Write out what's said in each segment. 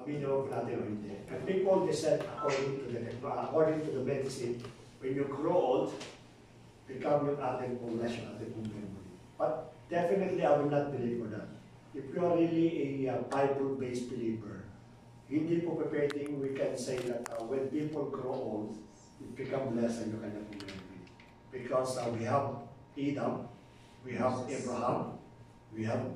minimum natin o hindi. And people, they said, according to the medicine, when you grow old, become yung ating pong lesson, ating pong memory. But definitely, I will not believe for that. If you are really a Bible-based believer, hindi po pwedeng we can say that when people grow old, it become less and you cannot memory. Because we have Adam, we have Abraham, we have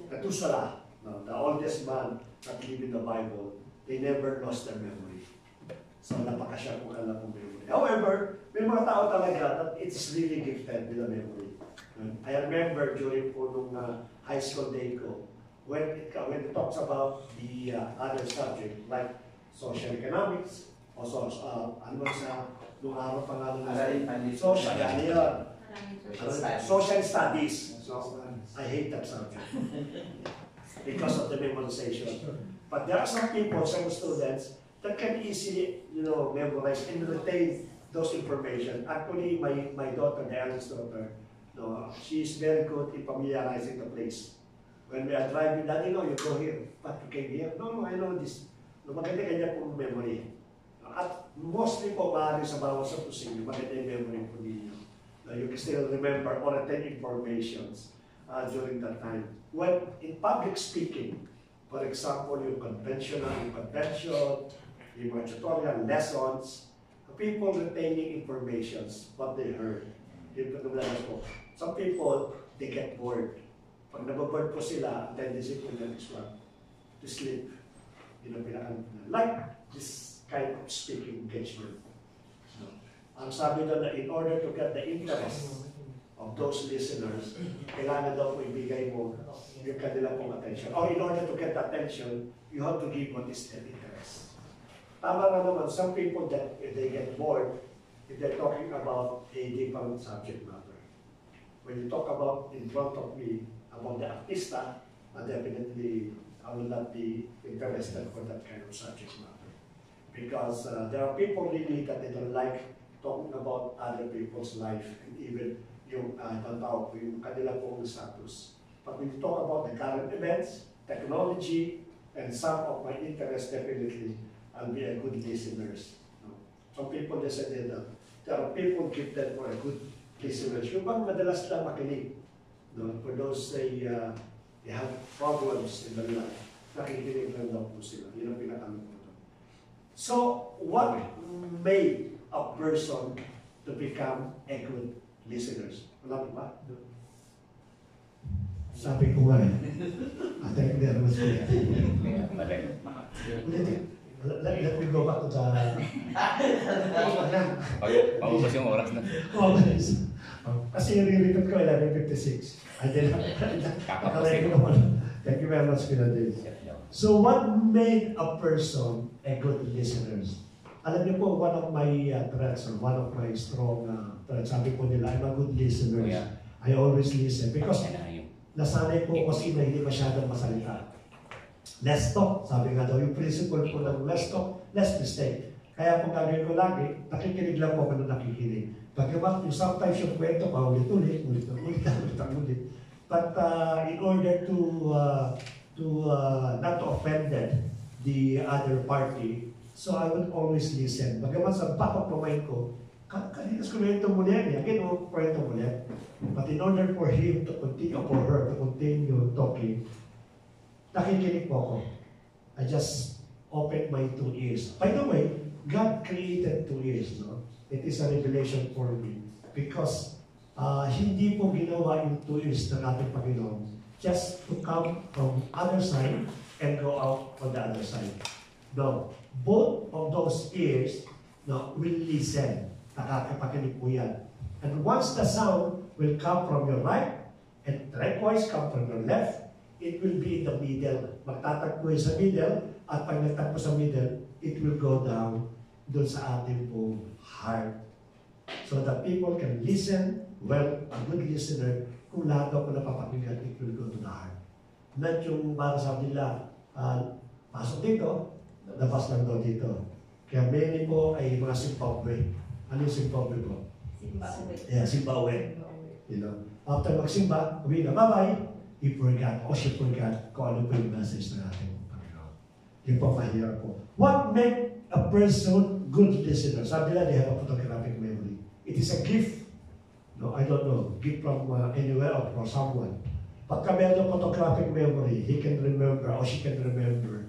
Methuselah, the oldest man that lived in the Bible. They never lost their memory. So napakasya kung alam po memory. However, may mga tao talaga that it's really gifted with a memory. I remember during po nung high school day ko, when it talks about the other subject like social economics, also ano sa nung araw pangalan social studies. I hate that subject because of the memorization. But there are some people, some students, that can easily, memorize and retain those information. Actually, my daughter, the eldest daughter, she is very good in familiarizing the place. When we are driving, Daddy, you go here, but you came here. No, I know this. Maganda kanya pong memory. At mostly po, maaari sa bawat sa pusing, maganda yung memory po ninyo. You can still remember or attend informations during that time. When in public speaking, for example, yung convention, yung mga tutorial lessons, people retaining informations, what they heard. Some people, they get bored. Pag nababoard po sila, tendency po nila is what? To sleep. Like this kind of speaking engagement. Ang sabi doon na in order to get the interest of those listeners, kailangan daw po ibigay mo yung kanila pong attention. Or in order to get the attention, you have to give what is their interest. Tama na naman, some people that if they get bored, if they're talking about a different subject matter. When you talk about in front of me about the artista, definitely I will not be interested for that kind of subject matter. Because there are people really that they don't like talking about other people's life and even yung yung kanila pong status. But when you talk about the current events, technology, and some of my interests, definitely, I'll be a good listeners. Some people, they said that there are people gifted for a good listeners. Yung bang madalas lang makinig. For those they have problems in their life, nakikinig lang daw po sila. Yun ang pinakaano po doon. So, what made a person to become a good listeners? Wala ba? Sabi ko nga I think there was let me go back to the Paubos yung oras na. Kasi nire-repeat ko 11:56. Thank you very much, Pinadil. So what made a person a good listener? Alam niyo po, one of my traits or one of my strong traits, sabi po nila, I'm a good listener. I always listen because nasanay po kasi na hindi masyadong masalita. Less talk, sabi nga daw, yung principle po ng less talk, less mistake. Kaya kung gagawin ko lagi, nakikinig lang po ako nung nakikinig. Pagkamat, yung sometimes yung kwento pa, ulit-ulit. But in order to not to offend the other party, so I would always listen. Bagaman sa back of my mind ko, kanilas ko kwento mo yan, again, kwento mo yan. But in order for him to continue, for her to continue talking, nakikinig po ako. I just opened my 2 ears. By the way, God created 2 ears, no? It is a revelation for me. Because hindi po ginawa yung 2 ears ng ating Panginoon just to come from other side and go out on the other side. No. Both of those ears will listen. Nakakapakinig po yan. And once the sound will come from your right and likewise come from your left, it will be in the middle. Magtatagpo sa middle at pag nagtagpo sa middle, it will go down doon sa ating pong heart. So that people can listen well, a good listener, kung lahat ako napapakinggan, it will go to the heart. Not yung para sa nila, pasok dito, labas lang daw dito. Kaya many po ay mga Zimbabwe. Ano yung Zimbabwe po? Zimbabwe. Yeah, Zimbabwe. You know, after magsimba, uwi na, bye-bye. he forgot o she forgot kung ano po yung message na ating Panginoon. Yung po mahirap po. What make a person good listener? Sabi nila, they have a photographic memory. It is a gift. No, I don't know. Gift from anywhere or from someone. Pagka meron photographic memory, he can remember or she can remember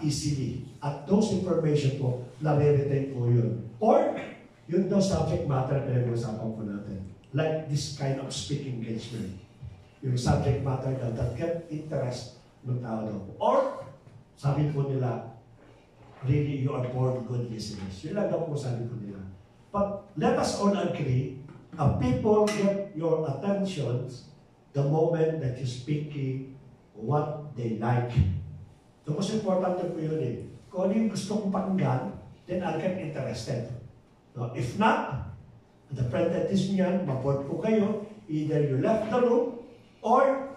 easily. At those information po, nare-retain po yun. Or, yun daw subject matter na pinag-usapan po natin. Like this kind of speaking engagement. Yung subject matter daw that get interest ng tao daw. Or, sabi po nila, really you are born good listeners. Yun lang daw po sabi po nila. But let us all agree, people get your attention the moment that you're speaking what they like. The most important po yun eh. Kung ano yung gusto kong pakinggan, then I'll get interested. No, if not, the presentation niyan, maboard po kayo, either you left the room or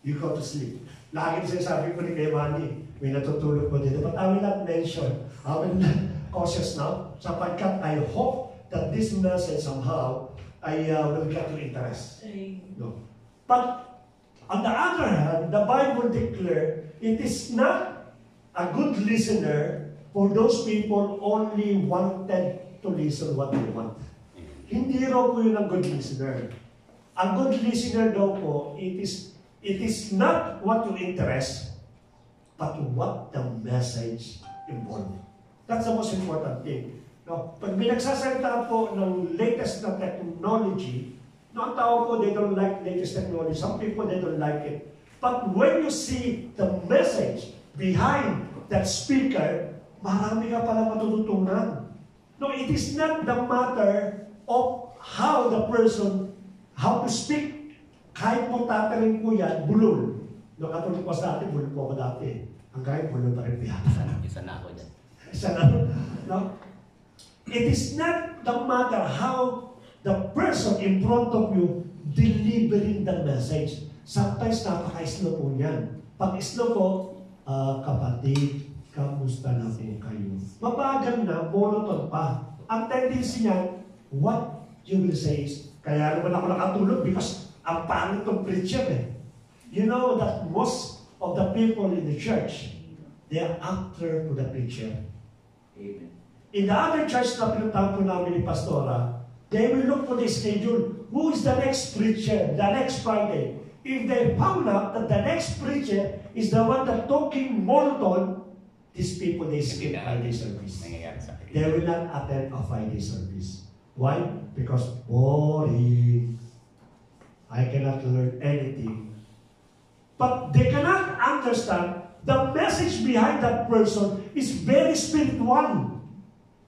you go to sleep. Lagi sinasabi ko ni Kuya Manny, may natutulog po dito. But I will not mention, I will not cautious now, sapagkat I hope that this message somehow I will get your interest. No. But on the other hand, the Bible declares it is not a good listener for those people only wanted to listen what they want. Hindi raw po yun ang good listener. Ang good listener daw po, it is not what you interest, but what the message involved. That's the most important thing. No, pag binagsasalita po ng latest na technology, no, ang tao po, they don't like latest technology. Some people, they don't like it. But when you see the message behind that speaker, marami ka pala matututunan. No, it is not the matter of how the person, how to speak. Kahit mo tataling po yan, bulol. No, katulad po sa atin, bulol po ako dati. Ang kahit bulol pa rin piyata. Isa na ako dyan. Isa na. No? It is not the matter how the person in front of you delivering the message. Sometimes napaka-slow po yan. Pag slow po, kapatid, kamusta na po kayo? Mabagal na, monoton pa. Ang tendency niyan, what you will say is, kaya naman ako nakatulog because ang pangit ng preacher eh. You know that most of the people in the church, they are after to the preacher. Amen. In the other church na pinuntahan po namin ni Pastora, they will look for the schedule. Who is the next preacher, the next Friday? If they found out that the next preacher is the one that talking monotone, these people, they skip Friday service. They will not attend a Friday service. Why? Because boring. I cannot learn anything. But they cannot understand the message behind that person is very spiritual.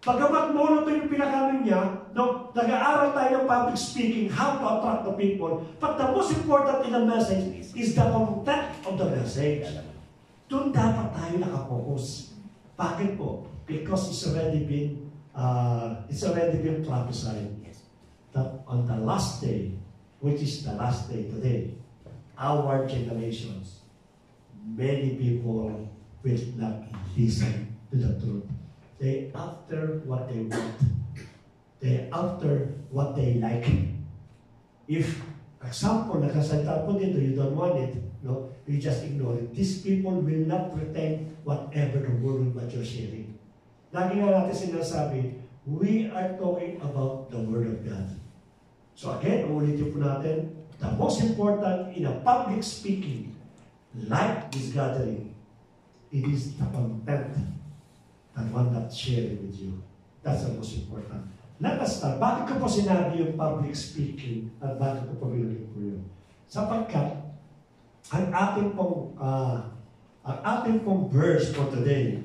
Pagamat monotone yung pinakamin niya, no, nag-aaral tayo ng public speaking, how to attract the people. But the most important in the message is the content of the message. Doon dapat tayo nakapokus. Bakit po? Because it's already been prophesied that on the last day, which is the last day today, our generations, many people will not listen to the truth. They after what they want. They after what they like. If, example, nakasalita po dito, you don't want it, no? You just ignore it. These people will not retain whatever the word that you're sharing. Lagi nga natin sinasabi, we are talking about the Word of God. So again, ulitin po natin, the most important in a public speaking, like this gathering, it is the content that one that sharing with you. That's the most important. Let us start. Bakit ko po sinabi yung public speaking at bakit ko po binigay po yun? Sapagkat, ang ating pong verse for today,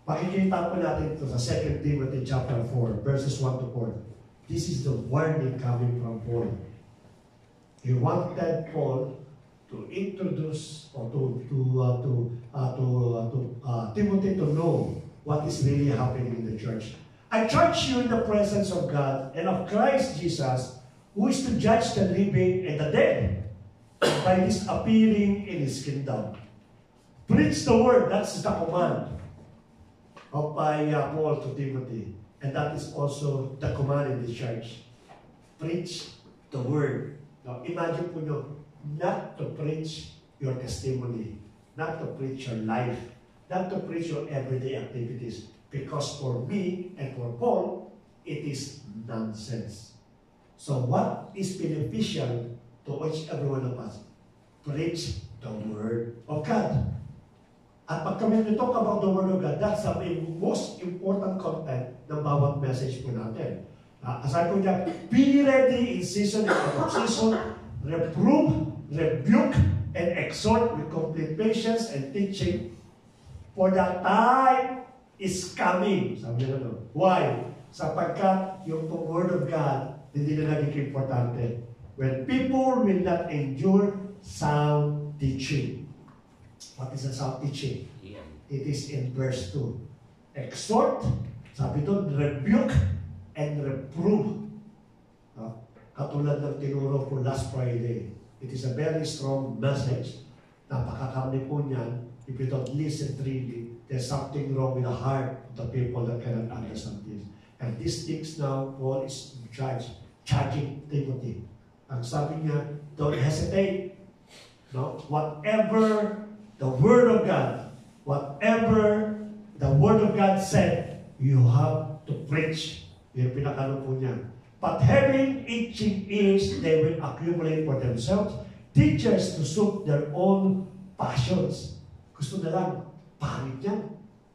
makikita po natin ito sa 2 Timothy chapter 4, verses 1 to 4. This is the warning coming from Paul. He wanted Paul to introduce or to Timothy to know what is really happening in the church. I charge you in the presence of God and of Christ Jesus, who is to judge the living and the dead by his appearing in his kingdom. Preach the word, that's the command of Paul to Timothy. And that is also the command in the church. Preach the word. Now imagine po nyo, not to preach your testimony, not to preach your life, not to preach your everyday activities. Because for me and for Paul, it is nonsense. So what is beneficial to each every one of us? Preach the Word of God. At pag kami talk about the Word of God, that's the most important content ng bawat message po natin. Aside from that, be ready in season and out of season, reprove, rebuke, and exhort with complete patience and teaching, for the time is coming. Sabi nila, no? Why? Sapagkat yung Word of God, hindi na naging importante. When people will not endure sound teaching. What is a sound teaching? Yeah. It is in verse 2. Exhort, sabi doon, rebuke, and reprove. Katulad ng tinuro po last Friday. It is a very strong message. Napakakamli po niyan. If you don't listen really, there's something wrong with the heart of the people that cannot understand this. And these things now, Paul is in charge, charging Timothy. Ang sabi niya, don't hesitate. No? Whatever the Word of God, whatever the Word of God said, you have to preach. Yung pinakano po niya. But having itching ears, they will accumulate for themselves teachers to suit their own passions. Gusto na lang, pangit yan.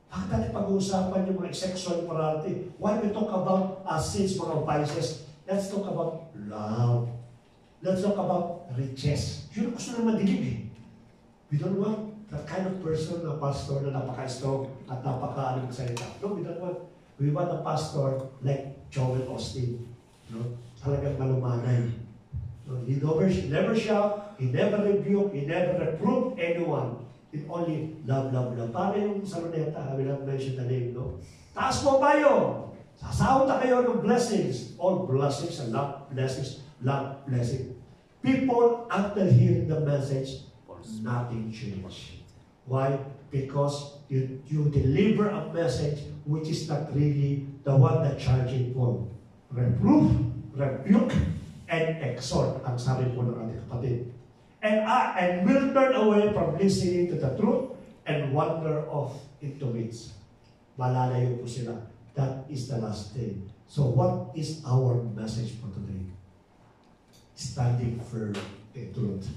Bakit natin pag-uusapan yung mga sexual immorality? Why we talk about sins, mga vices? Let's talk about love. Let's talk about riches. Yun ang gusto na madilig eh. We don't want that kind of person, a pastor na napaka-strong at napaka-aling salita. No, we don't want. We want a pastor like Joel Osteen. No? Talagang malumanay. No? He never shout, he never rebuke, he never reprove anyone. It only love, love, love. Para yung Saloneta, I will not mention the name, no? Taas po tayo! Sasahod na kayo ng blessings. All blessings and love blessings, love blessing. People, after hearing the message, nothing changed. Why? Because you deliver a message which is not really the one that charging for. Reproof, rebuke, and exhort, ang sabi po ng ating kapatid. And will turn away from listening to the truth and wander off into weeds. Malalayo po sila. That is the last day. So what is our message for today? Standing firm in truth.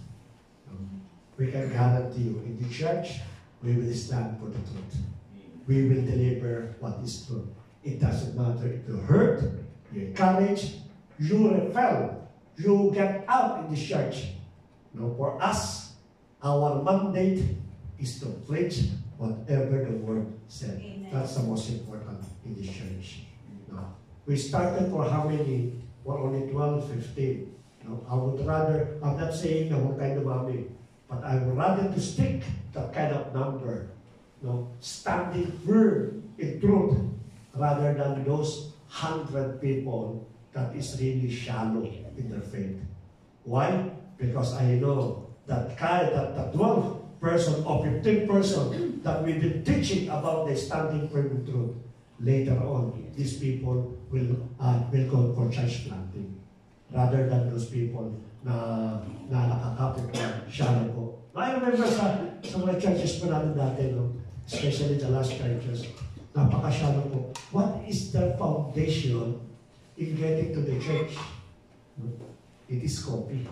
We can guarantee you, in the church, we will stand for the truth. We will deliver what is true. It doesn't matter if you hurt, you encourage, you rebel, you get out in the church. No, for us, our mandate is to preach whatever the Word said. Amen. That's the most important in this church. No. We started for how many? For only 12, 15. No, I would rather, I'm not saying na huwag kayo dumami, but I would rather to stick that kind of number. No, standing firm in truth rather than those 100 people that is really shallow in their faith. Why? Because I know that the 12 person or 15 person that we've been teaching about the standing firm in truth, later on, these people will go for church planting rather than those people na nakakapit na shallow po. I remember sa mga churches po natin dati, no? Especially the last churches, napaka-shallow po. What is the foundation in getting to the church? No? It is copy.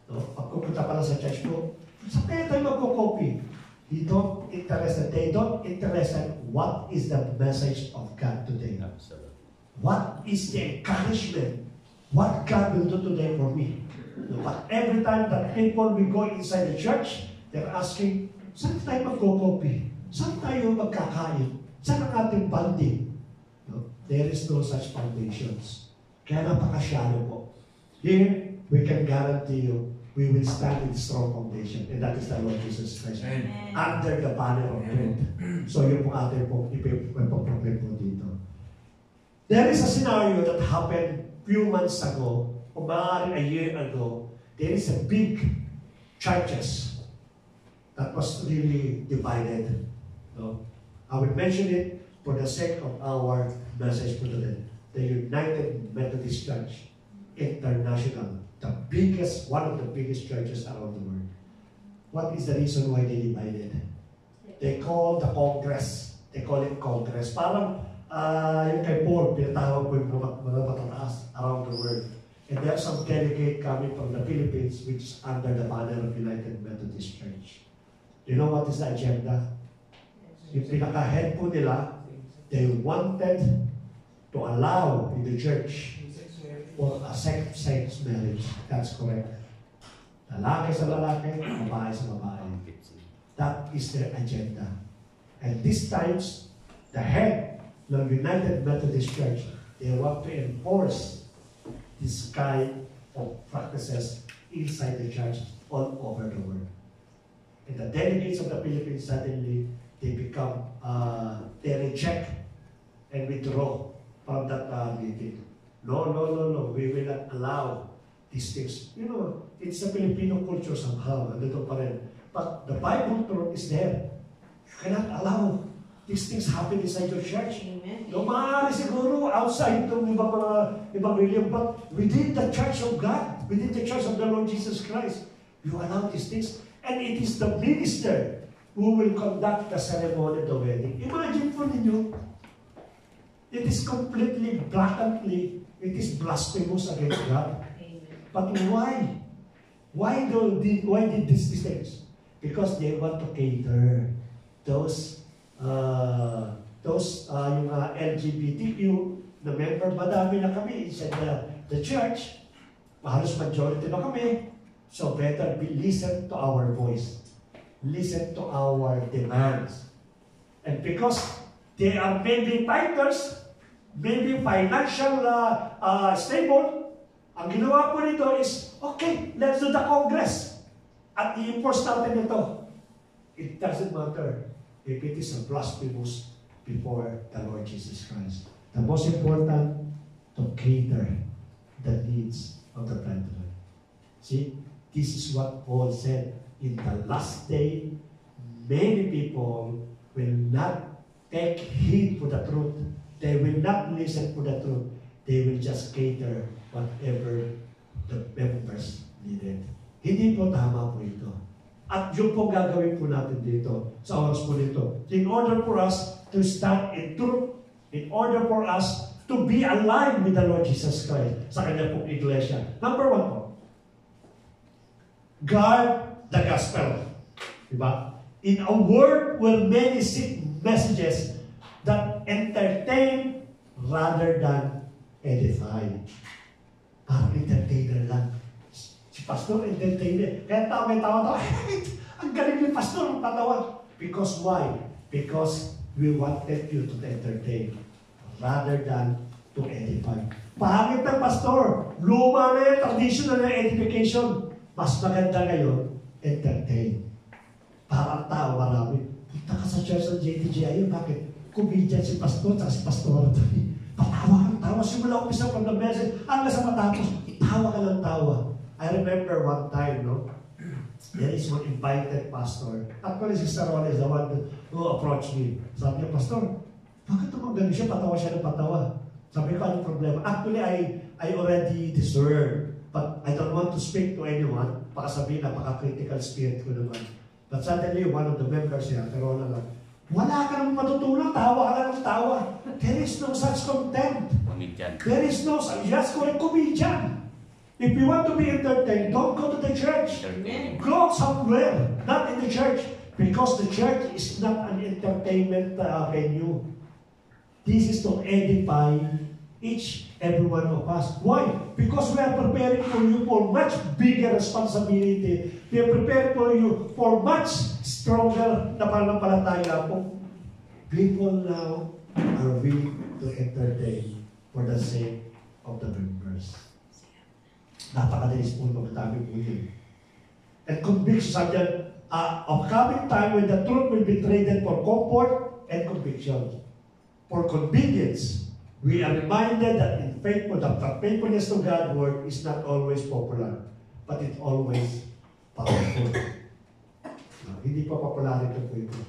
No? Pag pupunta pala sa church po, saan kaya tayo magko-copy? They don't interested what is the message of God today. Absolutely. What is the encouragement? What God will do today for me? No? But every time that people will go inside the church, they're asking, saan tayo magko-copy? Saan tayo magkakain? Saan ang ating bonding? No? There is no such foundations. Kaya napaka-shallow po. Here, we can guarantee you, we will stand in strong foundation. And that is the Lord Jesus Christ. Amen. Under the banner of truth. So yun po atin po, ipoproblem po dito. There is a scenario that happened few months ago, o maaari a year ago. There is a big churches that was really divided. No? I will mention it for the sake of our message for today. The United Methodist Church International, the biggest, one of the biggest churches around the world. What is the reason why they divided? They call the Congress. They call it Congress. Parang yung kay Paul, pinatawag ko yung mga matataas around the world. And there are some delegate coming from the Philippines which is under the banner of United Methodist Church. You know what is the agenda? Yung pinaka-head po nila, they wanted to allow in the church for a same-sex marriage. That's correct. Lalaki sa lalaki, babae sa babae. That is their agenda. And these times, the head of United Methodist Church, they want to enforce this kind of practices inside the church all over the world. And the delegates of the Philippines suddenly, they become, they reject and withdraw from that meeting. No, we will not allow these things. You know, it's a Filipino culture somehow, nandito pa rin. But the Bible truth is there. You cannot allow these things happen inside your church. Amen. No, maaari siguro outside itong ibang religion, but within the church of God, within the church of the Lord Jesus Christ, you allow these things. And it is the minister who will conduct the ceremony of the wedding. Imagine for you, it is completely, blatantly, it is blasphemous against God. Amen. But why? Why did these things? Because they want to cater those yung LGBTQ na member, madami na kami inside the church. Halos majority na kami. So better listen to our voice. Listen to our demands. And because they are maybe fighters, maybe financial stable, ang ginawa po nito is, okay, let's do the Congress. At i-enforce natin ito. It doesn't matter if it is a blasphemous before the Lord Jesus Christ. The most important, to cater the needs of the brethren. See, this is what Paul said. In the last day, many people will not take heed for the truth. They will not listen for the truth. They will just cater whatever the members needed. Hindi po tama po ito. At yun po gagawin po natin dito, sa oras po dito. In order for us to stand in truth, in order for us to be aligned with the Lord Jesus Christ sa kanya pong iglesia. Number one po, guard the gospel. Diba? In a world where many seek messages that entertain rather than edify. Parang entertainer lang. Si pastor, entertainer. Kaya may tawa. Ang galing ni pastor, patawa. Because why? Because we wanted you to entertain rather than to edify. Pangit ng pastor. Luma na yung traditional na edification. Mas maganda ngayon, entertain. Parang tao marami. Punta ka sa church ng JTGI, bakit? Comedian si pastor, at si pastor. Patawa ka ng tawa. Simula umpisa from the message, hanggang sa matapos, tawa ka ng tawa. I remember one time, no? There is one invited pastor. Actually, Sister Ron is the one who approached me. Sabi niya, Pastor, bakit naman ganun siya? Patawa siya ng patawa. Sabi ko, anong problema? Actually, I already discerned. But I don't want to speak to anyone. Baka sabihin, napaka-critical spirit ko naman. But suddenly, one of the members niya, pero lang, wala ka nang matutunan, tawa ka lang ng tawa. There is no such content. Comedian. There is no such, yes, correct, comedian. If you want to be entertained, don't go to the church. Entertaining. Go somewhere, not in the church. Because the church is not an entertainment venue. This is to edify every one of us. Why? Because we are preparing for you for much bigger responsibility. We are preparing for you for much stronger na pananampalataya. People now are willing to entertain for the sake of the members. Napakadalis po magtabi po yun. And conviction, sabi yan, of coming time when the truth will be traded for comfort and conviction. For convenience, we are reminded that in faithfulness, the faithfulness to God's word is not always popular, but it's always powerful. Hindi pa popularity po ito.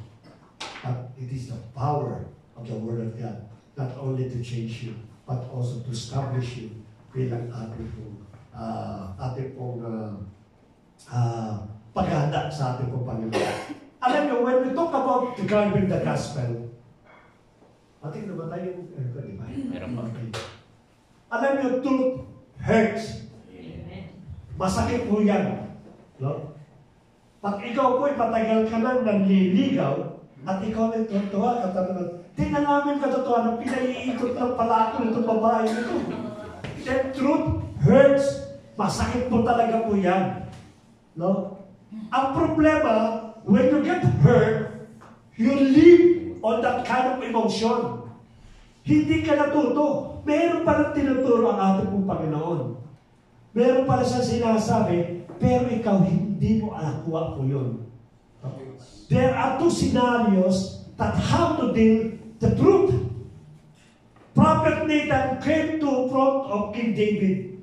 But it is the power of the word of God, not only to change you, but also to establish you bilang ating pong paghahanda sa ating pong Panginoon. Alam niyo, when we talk about regarding the gospel, ating namatay yung aircon, di ba? Meron pa. Alam niyo, truth hurts. Masakit po yan. No? Pag ikaw po'y matagal ka nang nanliligaw, at ikaw ay tuwa, katanungan, tingnan namin katotohanan, pinaiikot lang pala ako nitong babae nito. That truth hurts. Masakit po talaga po yan. No? Ang problema, when you get hurt, you live on that kind of emotion. Hindi ka natuto. Meron palang tinuturo ang ating pong Panginoon. Meron pala siya sinasabi, pero ikaw hindi mo nakuha po yun. There are two scenarios that how to deal the truth. Prophet Nathan came to front of King David.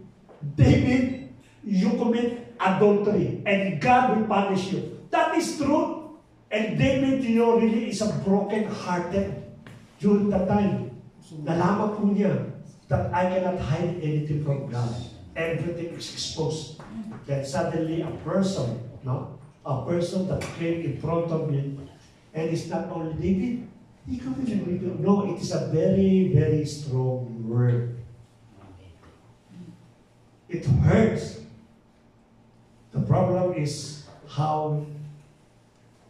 David, you commit adultery and God will punish you. That is truth. And David, really is a broken-hearted during that time. Nalaman po niya that I cannot hide anything from God. Everything is exposed. Then suddenly a person that came in front of me, and it's not only David, no, it is a very, very strong word. It hurts. The problem is how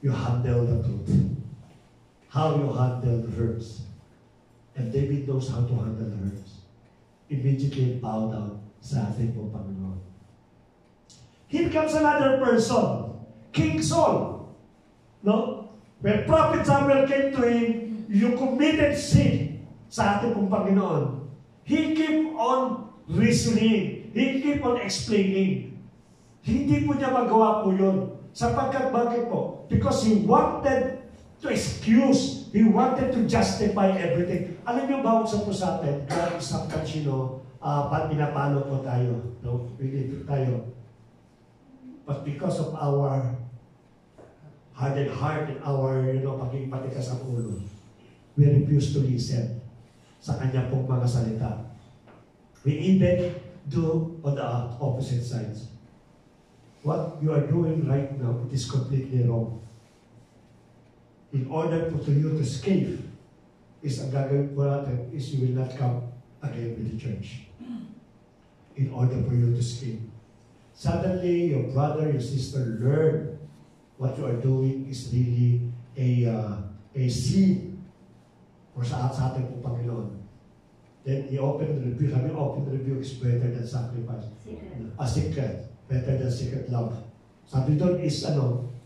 you handle the truth. How you handle the hurts. And David knows how to handle the hurts. Immediately bow down sa ating po Panginoon. Here comes another person, King Saul. No? When Prophet Samuel came to him, you committed sin sa ating pong Panginoon. He keep on reasoning. He keep on explaining. Hindi po niya magawa po yun. Sapagkat bakit po? Because he wanted to excuse. He wanted to justify everything. Alam niyo ba sa po sa atin, kaya sometimes, pinapalo po tayo. No? Pinipit tayo. But because of our hardened heart and our, pagiging patikas ang ulo, we refuse to listen sa kanya pong mga salita. We even do on the opposite sides. What you are doing right now, it is completely wrong. In order for you to escape, ang gagawin po natin is you will not come again with the church. In order for you to escape. Suddenly, your brother, your sister learn what you are doing is really a sin or sa ating po Panginoon. Then, open rebuke. Open rebuke is better than sacrifice. A secret. Better than secret love. Sabi doon is,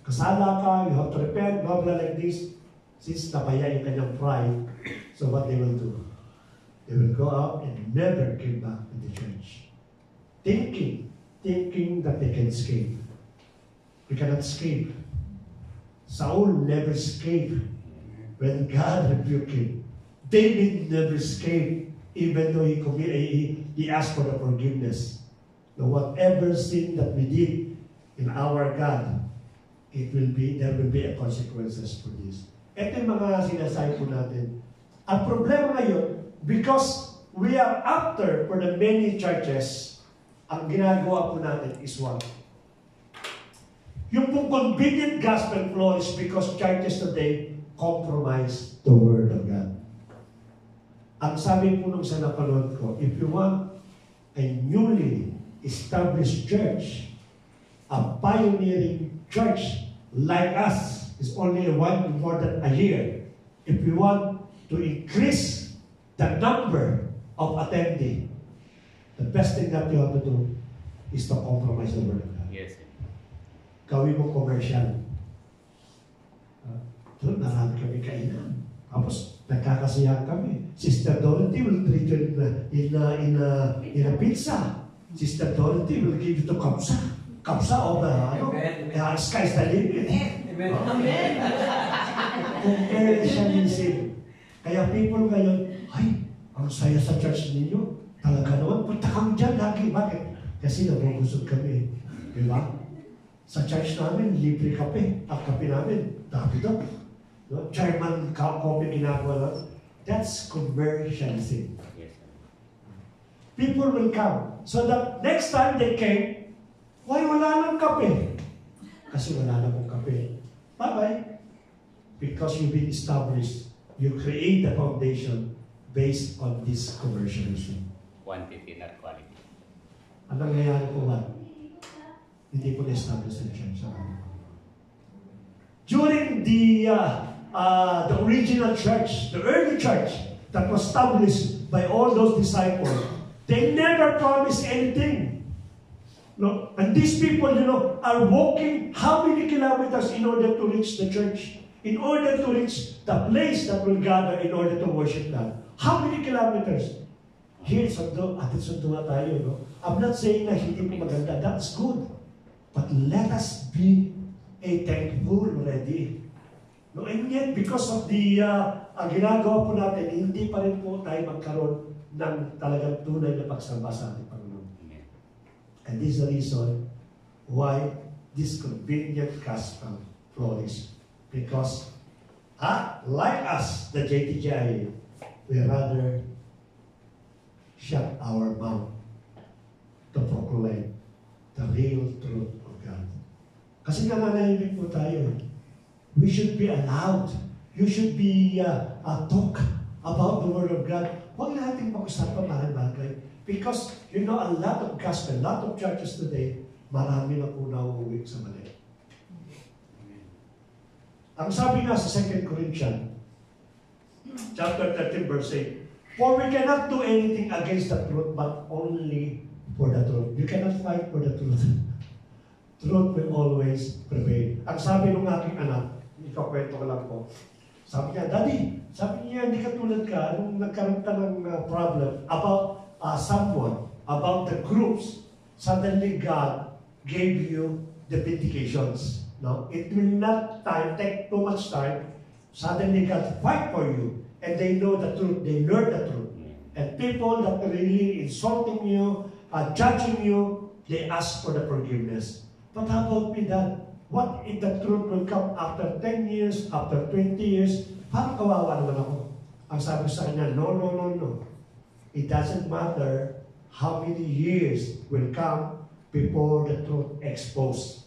kasala ka, you have to repent, blah, blah, like this. Since napaya yung kanyang pride, so what they will do? They will go out and never came back to the church. Thinking that they can escape. We cannot escape. Saul never escaped when God rebuked him. David never escaped, even though he asked for the forgiveness. So whatever sin that we did in our God, there will be a consequences for this. Ito yung mga sinasabi po natin. Ang problema ngayon, because we are after for the many churches, ang ginagawa po natin is what? Yung pong convenient gospel flow is because churches today compromise the Word of God. Ang sabi po nung sa napanood ko, if you want a newly established church, a pioneering church like us is only one more than a year. If we want to increase the number of attending, the best thing that you have to do is to compromise the Word of God. Yes. Gawin mo commercial. Doon, marami kami kainan. Tapos, nagkakasiyahan kami. Sister Dorothy will treat you in a pizza. Sister Dorothy will give you to kapsa. Kapsa o sky's the limit. Amen. Commercialism. Kaya people ngayon, ang saya sa church ninyo. Talaga naman, punta kami dyan lagi. Bakit? Kasi nabubusog kami. Di ba? Sa church namin, libre kape. Ang kape namin, dami daw. Chairman coffee ginagawa lang. That's commercialism. People will come. So that next time they came, wala nang kape. Kasi wala na pong kape. Bye-bye. Because you've been established, you create a foundation based on this commercialism. Quantity, not quality. Ang nangyayari po ba? Hindi po na-establish ang church. During the original church, the early church that was established by all those disciples, they never promised anything. No? And these people, are walking how many kilometers in order to reach the church? In order to reach the place that will gather in order to worship God. How many kilometers? Here, atin sunduan tayo, no? I'm not saying na hindi po maganda. That's good. But let us be thankful already. No, and yet, because of the ginagawa po natin, hindi pa rin po tayo magkaroon ng talagang tunay na pagsamba sa ating Panginoon. And this is the reason why this convenient gospel flourishes. Because, like us, the JTGI, we rather shut our mouth to proclaim the real truth of God. Kasi nananahimik po tayo. We should be allowed. You should be talk about the Word of God. Huwag natin pag-usapan parang bagay. Because, a lot of gospel, a lot of churches today, marami na po nauuwi sa mali. Ang sabi nga sa 2 Corinthians, chapter 13, verse 8, for we cannot do anything against the truth, but only for the truth. You cannot fight for the truth. Truth will always prevail. Ang sabi ng aking anak, ikakwento ko lang po, sabi niya, Daddy, sabi niya, hindi ka tulad ka, nung nagkaroon ka ng problem about someone, about the groups, suddenly God gave you the vindications. No, it will not take too much time. Suddenly God fight for you. And they know the truth. They learn the truth. And people that are really insulting you, judging you, they ask for the forgiveness. But how about me, Dad? What if the truth will come after 10 years, after 20 years? Parang kawawa naman ako. Ang sabi sa kanya, no. It doesn't matter how many years will come before the truth exposed.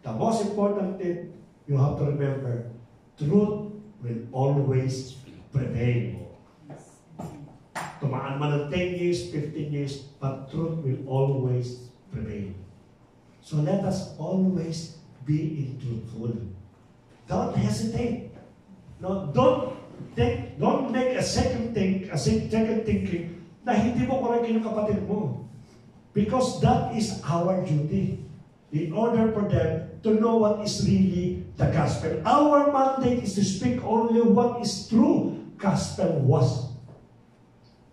The most important thing you have to remember, truth will always prevail. Tumaan man ng 10 years, 15 years, but truth will always prevail. So let us always be truthful. Don't hesitate. No, don't make a second thinking na hindi mo correct yung kapatid mo. Because that is our duty. In order for them to know what is really the gospel. Our mandate is to speak only what is true gospel was.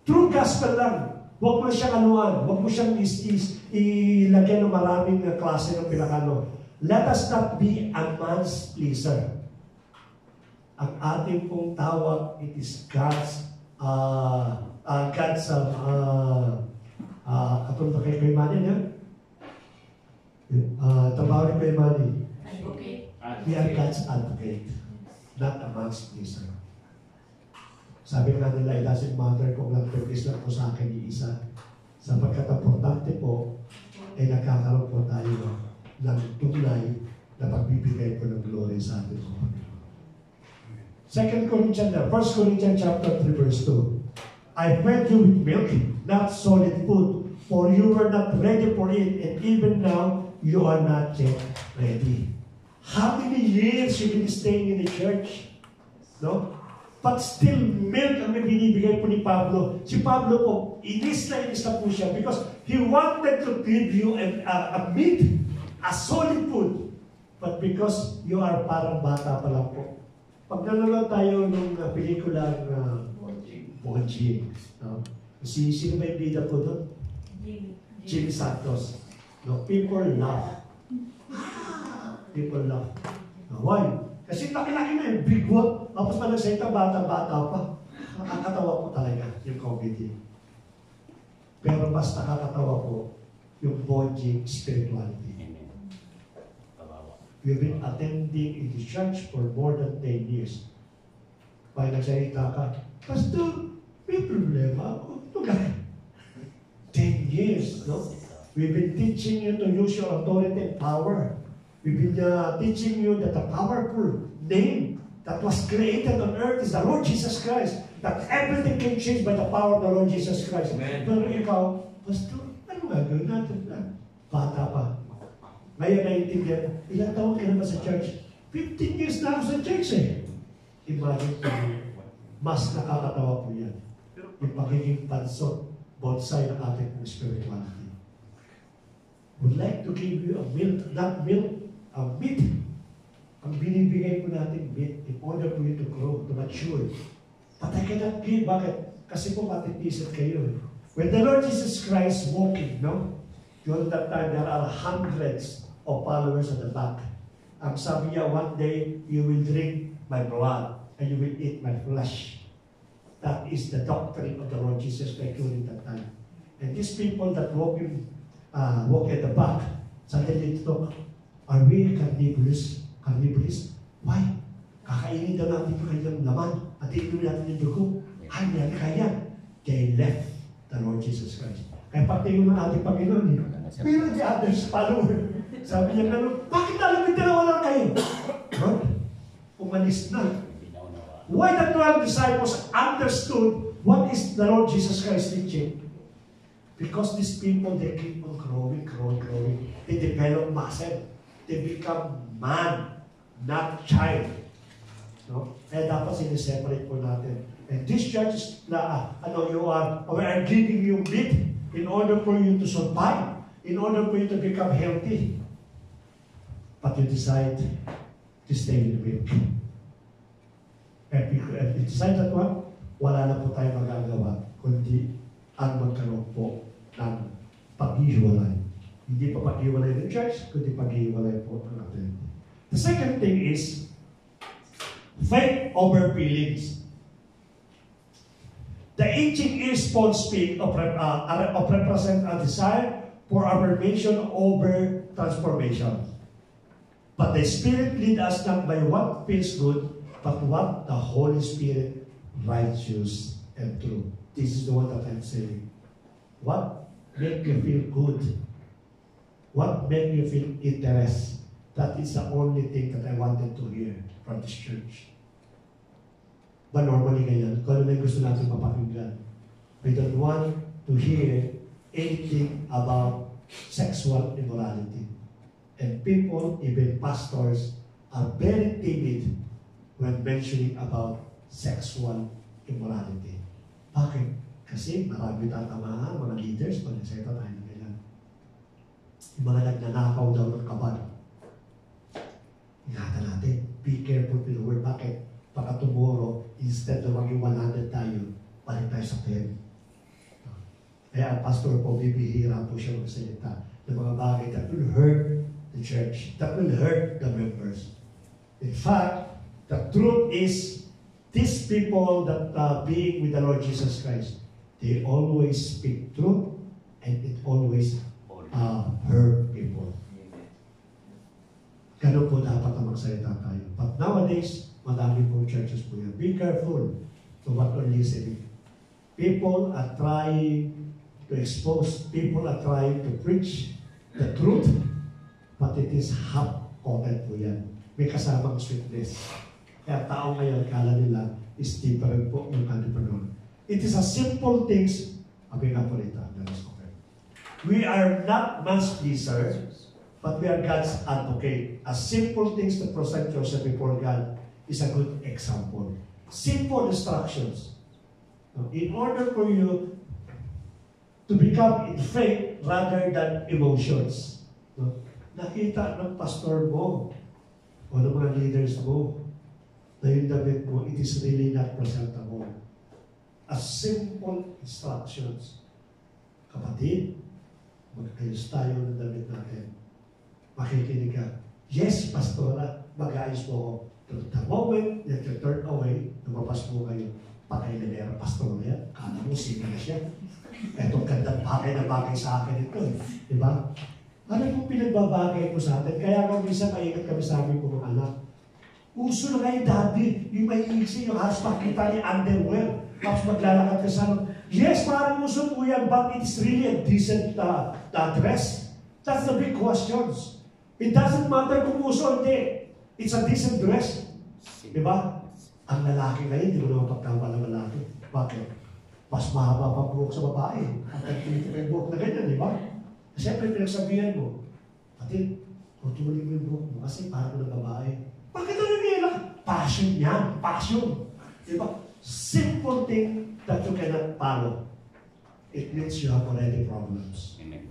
True gospel lang. Huwag mo siyang anuan. Huwag mo siyang ilagyan ng maraming klase ng pinakano. Let us not be a man's pleaser. Ang ating pong tawag, it is God's katulad kay Manny, tabawin kay Manny. We are God's advocate, not a man's pleaser. Sabi nga nila, it doesn't matter kung nag-please lang po sa akin isa. Sapagkat ang importante po, ay nagkakaroon po tayo ng tunay na pagbibigay po ng glory sa atin po. 2 Corinthians, 1 Corinthians chapter 3 verse 2. I fed you with milk, not solid food, for you were not ready for it, and even now, you are not yet ready. How many years you've been staying in the church? No? But still, milk ang binibigay po ni Pablo. Si Pablo po, inis na po siya because he wanted to give you a meat, a solid food. But because you are parang bata pa lang po. Pag nanonood tayo ng pelikula Bonjing, no? Sino ba yung bida po doon? Jimmy Santos. No, people laugh. People laugh. Why? Kasi laki-laki na yung big one. Tapos pa nagsalita, bata-bata pa. Nakakatawa po talaga yung comedy. Pero mas nakakatawa po yung Bonjing spirituality. We've been attending in the church for more than 10 years. Pag nagsalita ka, Pastor, may problema ako. Ito ka. 10 years, no? We've been teaching you to use your authority and power. We've been teaching you that the powerful name that was created on earth is the Lord Jesus Christ. That everything can change by the power of the Lord Jesus Christ. Amen. Pero ikaw, Pastor, ano gagawin natin? Bata pa. Ngayon naiintindihan, ilang taon ka na ba sa church? 15 years na ako sa church eh. Imagine po, mas nakakatawa po yan. Yung pagiging pansot, bonsai ng ating spirituality. Would like to give you a milk, not milk, a meat. Ang binibigay ko natin meat in order for you to grow, to mature. But I cannot give. Bakit? Kasi po matipisit kayo. When the Lord Jesus Christ walking, no? During that time, there are hundreds of followers at the back. Ang sabi niya, one day, you will drink my blood and you will eat my flesh. That is the doctrine of the Lord Jesus Christ during that time. And these people that walk at the back, suddenly talk, are we carnivorous? Carnivorous? Why? Kakainin daw natin yung kanyang laman at inumin natin yung dugo. Ay, yan, kaya. They left the Lord Jesus Christ. Kaya pati yung ating Panginoon, pero the others follower. Sabi niya gano'n, bakit alam yung dalawa lang kayo? Lord, umalis na. Why the 12 disciples understood what is the Lord Jesus Christ teaching? Because these people, they keep on growing. They develop muscle. They become man, not child. No? Kaya dapat siniseparate po natin. And this church na, we are giving you meat in order for you to survive, in order for you to become healthy. But you decide to stay in the milk. If you decide that one, wala na po tayo magagawa, kundi ang magkaroon po ng pag-ihiwalay. Hindi pa pag-ihiwalay ng church, kundi pag-ihiwalay po ng natin. The second thing is, faith over feelings. The ancient ears speak of represent a desire for affirmation over transformation. But the Spirit lead us not by what feels good, but what the Holy Spirit righteous and true. This is the one that I'm saying. What make you feel good? What make you feel interest? That is the only thing that I wanted to hear from this church. But normally ganyan, kung ano may gusto natin mapakinggan. We don't want to hear anything about sexual immorality. And people, even pastors, are very timid when mentioning about sexual immorality. Bakit? Kasi marami tatamaan, mga leaders, pag nagsayta tayo ng ganyan. Yung mga nagnanakaw daw ng kabal. Ingatan natin, be careful with the word. Bakit? Baka tomorrow, instead na maging 100 tayo, balik tayo sa 10. Kaya ang pastor po, bibihira po siya magsalita ng mga bagay that will hurt the church, that will hurt the members. In fact, the truth is, these people that are being with the Lord Jesus Christ, they always speak truth and it always hurt people. Ganun po dapat na magsalita tayo. But nowadays, madami pong churches po yan. Be careful to what you're listening. People are trying to expose, people are trying to preach the truth, but it is half-hearted po yan. May kasamang sweetness. Kaya tao ngayon, kala nila, is different po yung entrepreneur. It is a simple things, sabi nga po rita, we are not man's pleasers, but we are God's advocate. A simple things to present yourself before God is a good example. Simple instructions. In order for you to become in faith rather than emotions. Nakita ng pastor mo o ng mga leaders mo na yung damit mo, it is really not presentable. A simple instructions. Kapatid, mag-ayos tayo ng damit natin. Makikinig ka. Yes, pastora, mag-ayos mo ako. The moment that you turn away, lumabas mo kayo, patay na nera, pastor na yan. Kala mo, sino na siya. Etong gandang bagay na bagay sa akin ito. Diba? Ano yung pinagbabagay mo sa atin? Kaya kung minsan maingat kami sa amin kung mga anak. Uso na kayo, daddy. Yung may iksi, yung halos makita niya underwear. Tapos maglalakad ka sa ano. Yes, parang uso po yan, but it's really a decent dress. That's the big questions. It doesn't matter kung uso o hindi. It's a decent dress. Di ba? Ang lalaki ngayon, hindi mo naman pagkama ng lalaki. Bakit? Mas mahaba pa buhok sa babae. Ang tagpilito yung buhok na ganyan, di ba? Siyempre, pinagsabihan mo, pati, tutuloy mo yung buhok mo kasi parang ng babae. Bakit ano nila? Passion yan. Passion. Di ba? Simple thing that you cannot follow. It means you have already problems. Amen.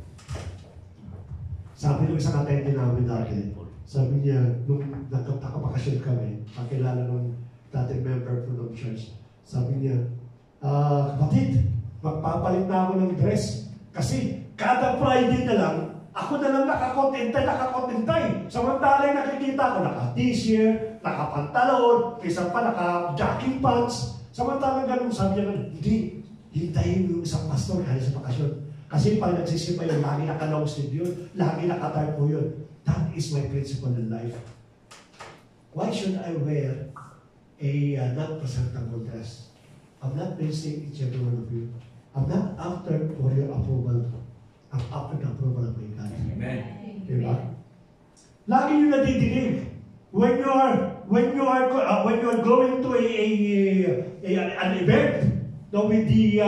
Sabi ng isang attendee namin dati, sabi niya, nung nakapakasyon kami, kakilala ng dating member po ng church, sabi niya, kapatid, magpapalit na ako ng dress. Kasi kada Friday na lang, ako na lang nakakontentay. Samantalay nakikita ko, naka-t-shirt, naka-pantalon, isa pa naka-jogging pants. Samantalang ganun, sabi niya, hindi, hintayin mo yung isang pastor kaya sa bakasyon. Kasi pag nagsisipa yun, lagi naka-long sleeve yun, lagi naka-tarpo yun. That is my principle in life. Why should I wear a non-presentable dress? I'm not praising each every one of you. I'm not after for your approval. I'm after the approval of my God. Amen. Diba? Lagi nyo nadidinig. When you are going to an event, no, with the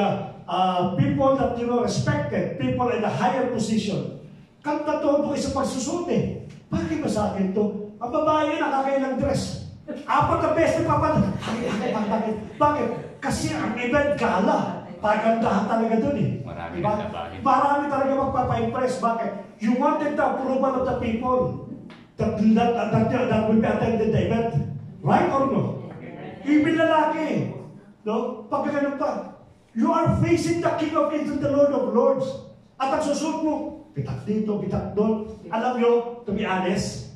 people that you know respected, people in a higher position, kanta todo sa pagsusot eh. Bakit ba sa akin to? Ang babae nakakailang dress. Apat na beses Bakit? Kasi ang event gala, pagandahan talaga dun eh. Marami diba? nagtabahin. Marami talaga magpapa-impress. Bakit? You wanted the approval of the people that will be attended the event. Right or no? Even lalaki. No? Pag ganun pa, you are facing the King of Kings and the Lord of Lords. At ang susunod mo, pitak dito, pitak doon. Alam nyo, to be honest,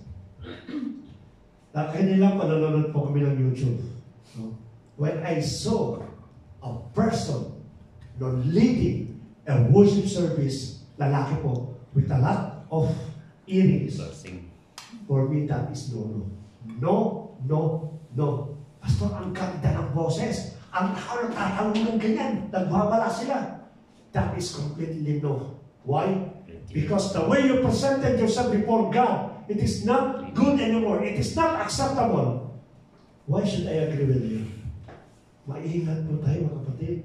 kanilang panonood po kami ng YouTube. No? When I saw a person leading a worship service, lalaki po, with a lot of earrings, for me, that is no. No. Pastor, ang ganda ng boses. Ang nagtatalungan ganyan. Nagwawala sila. That is completely no. Why? Because the way you presented yourself before God, it is not good anymore. It is not acceptable. Why should I agree with you? Maingat po tayo, mga kapatid.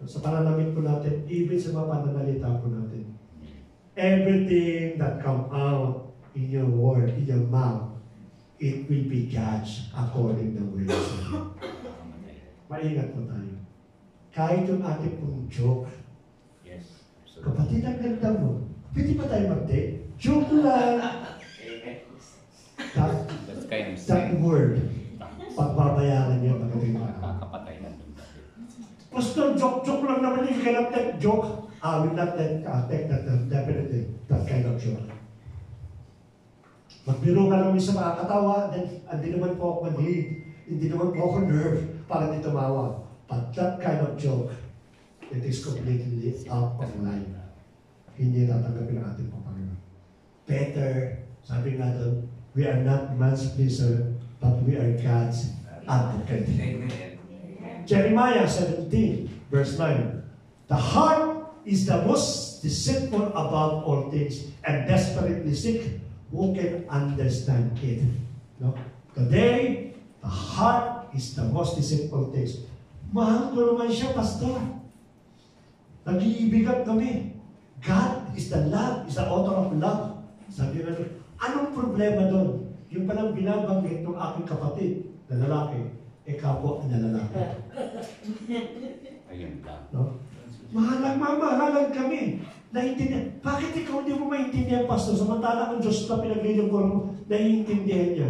Sa pananamit po natin, even sa mga pananalita po natin, everything that come out in your word, in your mouth, it will be judged according to the will of God. Maingat po tayo. Kahit yung ating pong joke, Yes. kapatid, ang ganda mo. Pwede ba tayo mag-take? Joke lang. That word, pagbabayaran niya pagdating mo. Kakapatay na doon. Pastor, joke lang naman yun. You cannot take joke. I will not take that definitely, that kind of joke. Magbiro ka naman sa mga katawa, then hindi naman po ako manhid. Hindi naman po ako nerve para di tumawa. But that kind of joke, it is completely out of line. Hindi tatanggapin ang ating Panginoon. Better, sabi nga doon, we are not man's pleaser, but we are God's advocate. Amen. Jeremiah 17, verse 9. The heart is the most deceitful above all things and desperately sick. Who can understand it? No? Today, the heart is the most deceitful things. Mahal ko naman siya, Pastor. Nag-iibigan kami. God is the love, is the author of love. Sabi nga, anong problema doon? Yung palang binabanggit ng aking kapatid na lalaki, ikaw na lalaki. Ayun lang. No? Mahalang kami. Naiintindihan. Bakit ikaw hindi mo maintindihan, Pastor? Samantala ang Diyos na pinaglilingkuran mo, naiintindihan niya.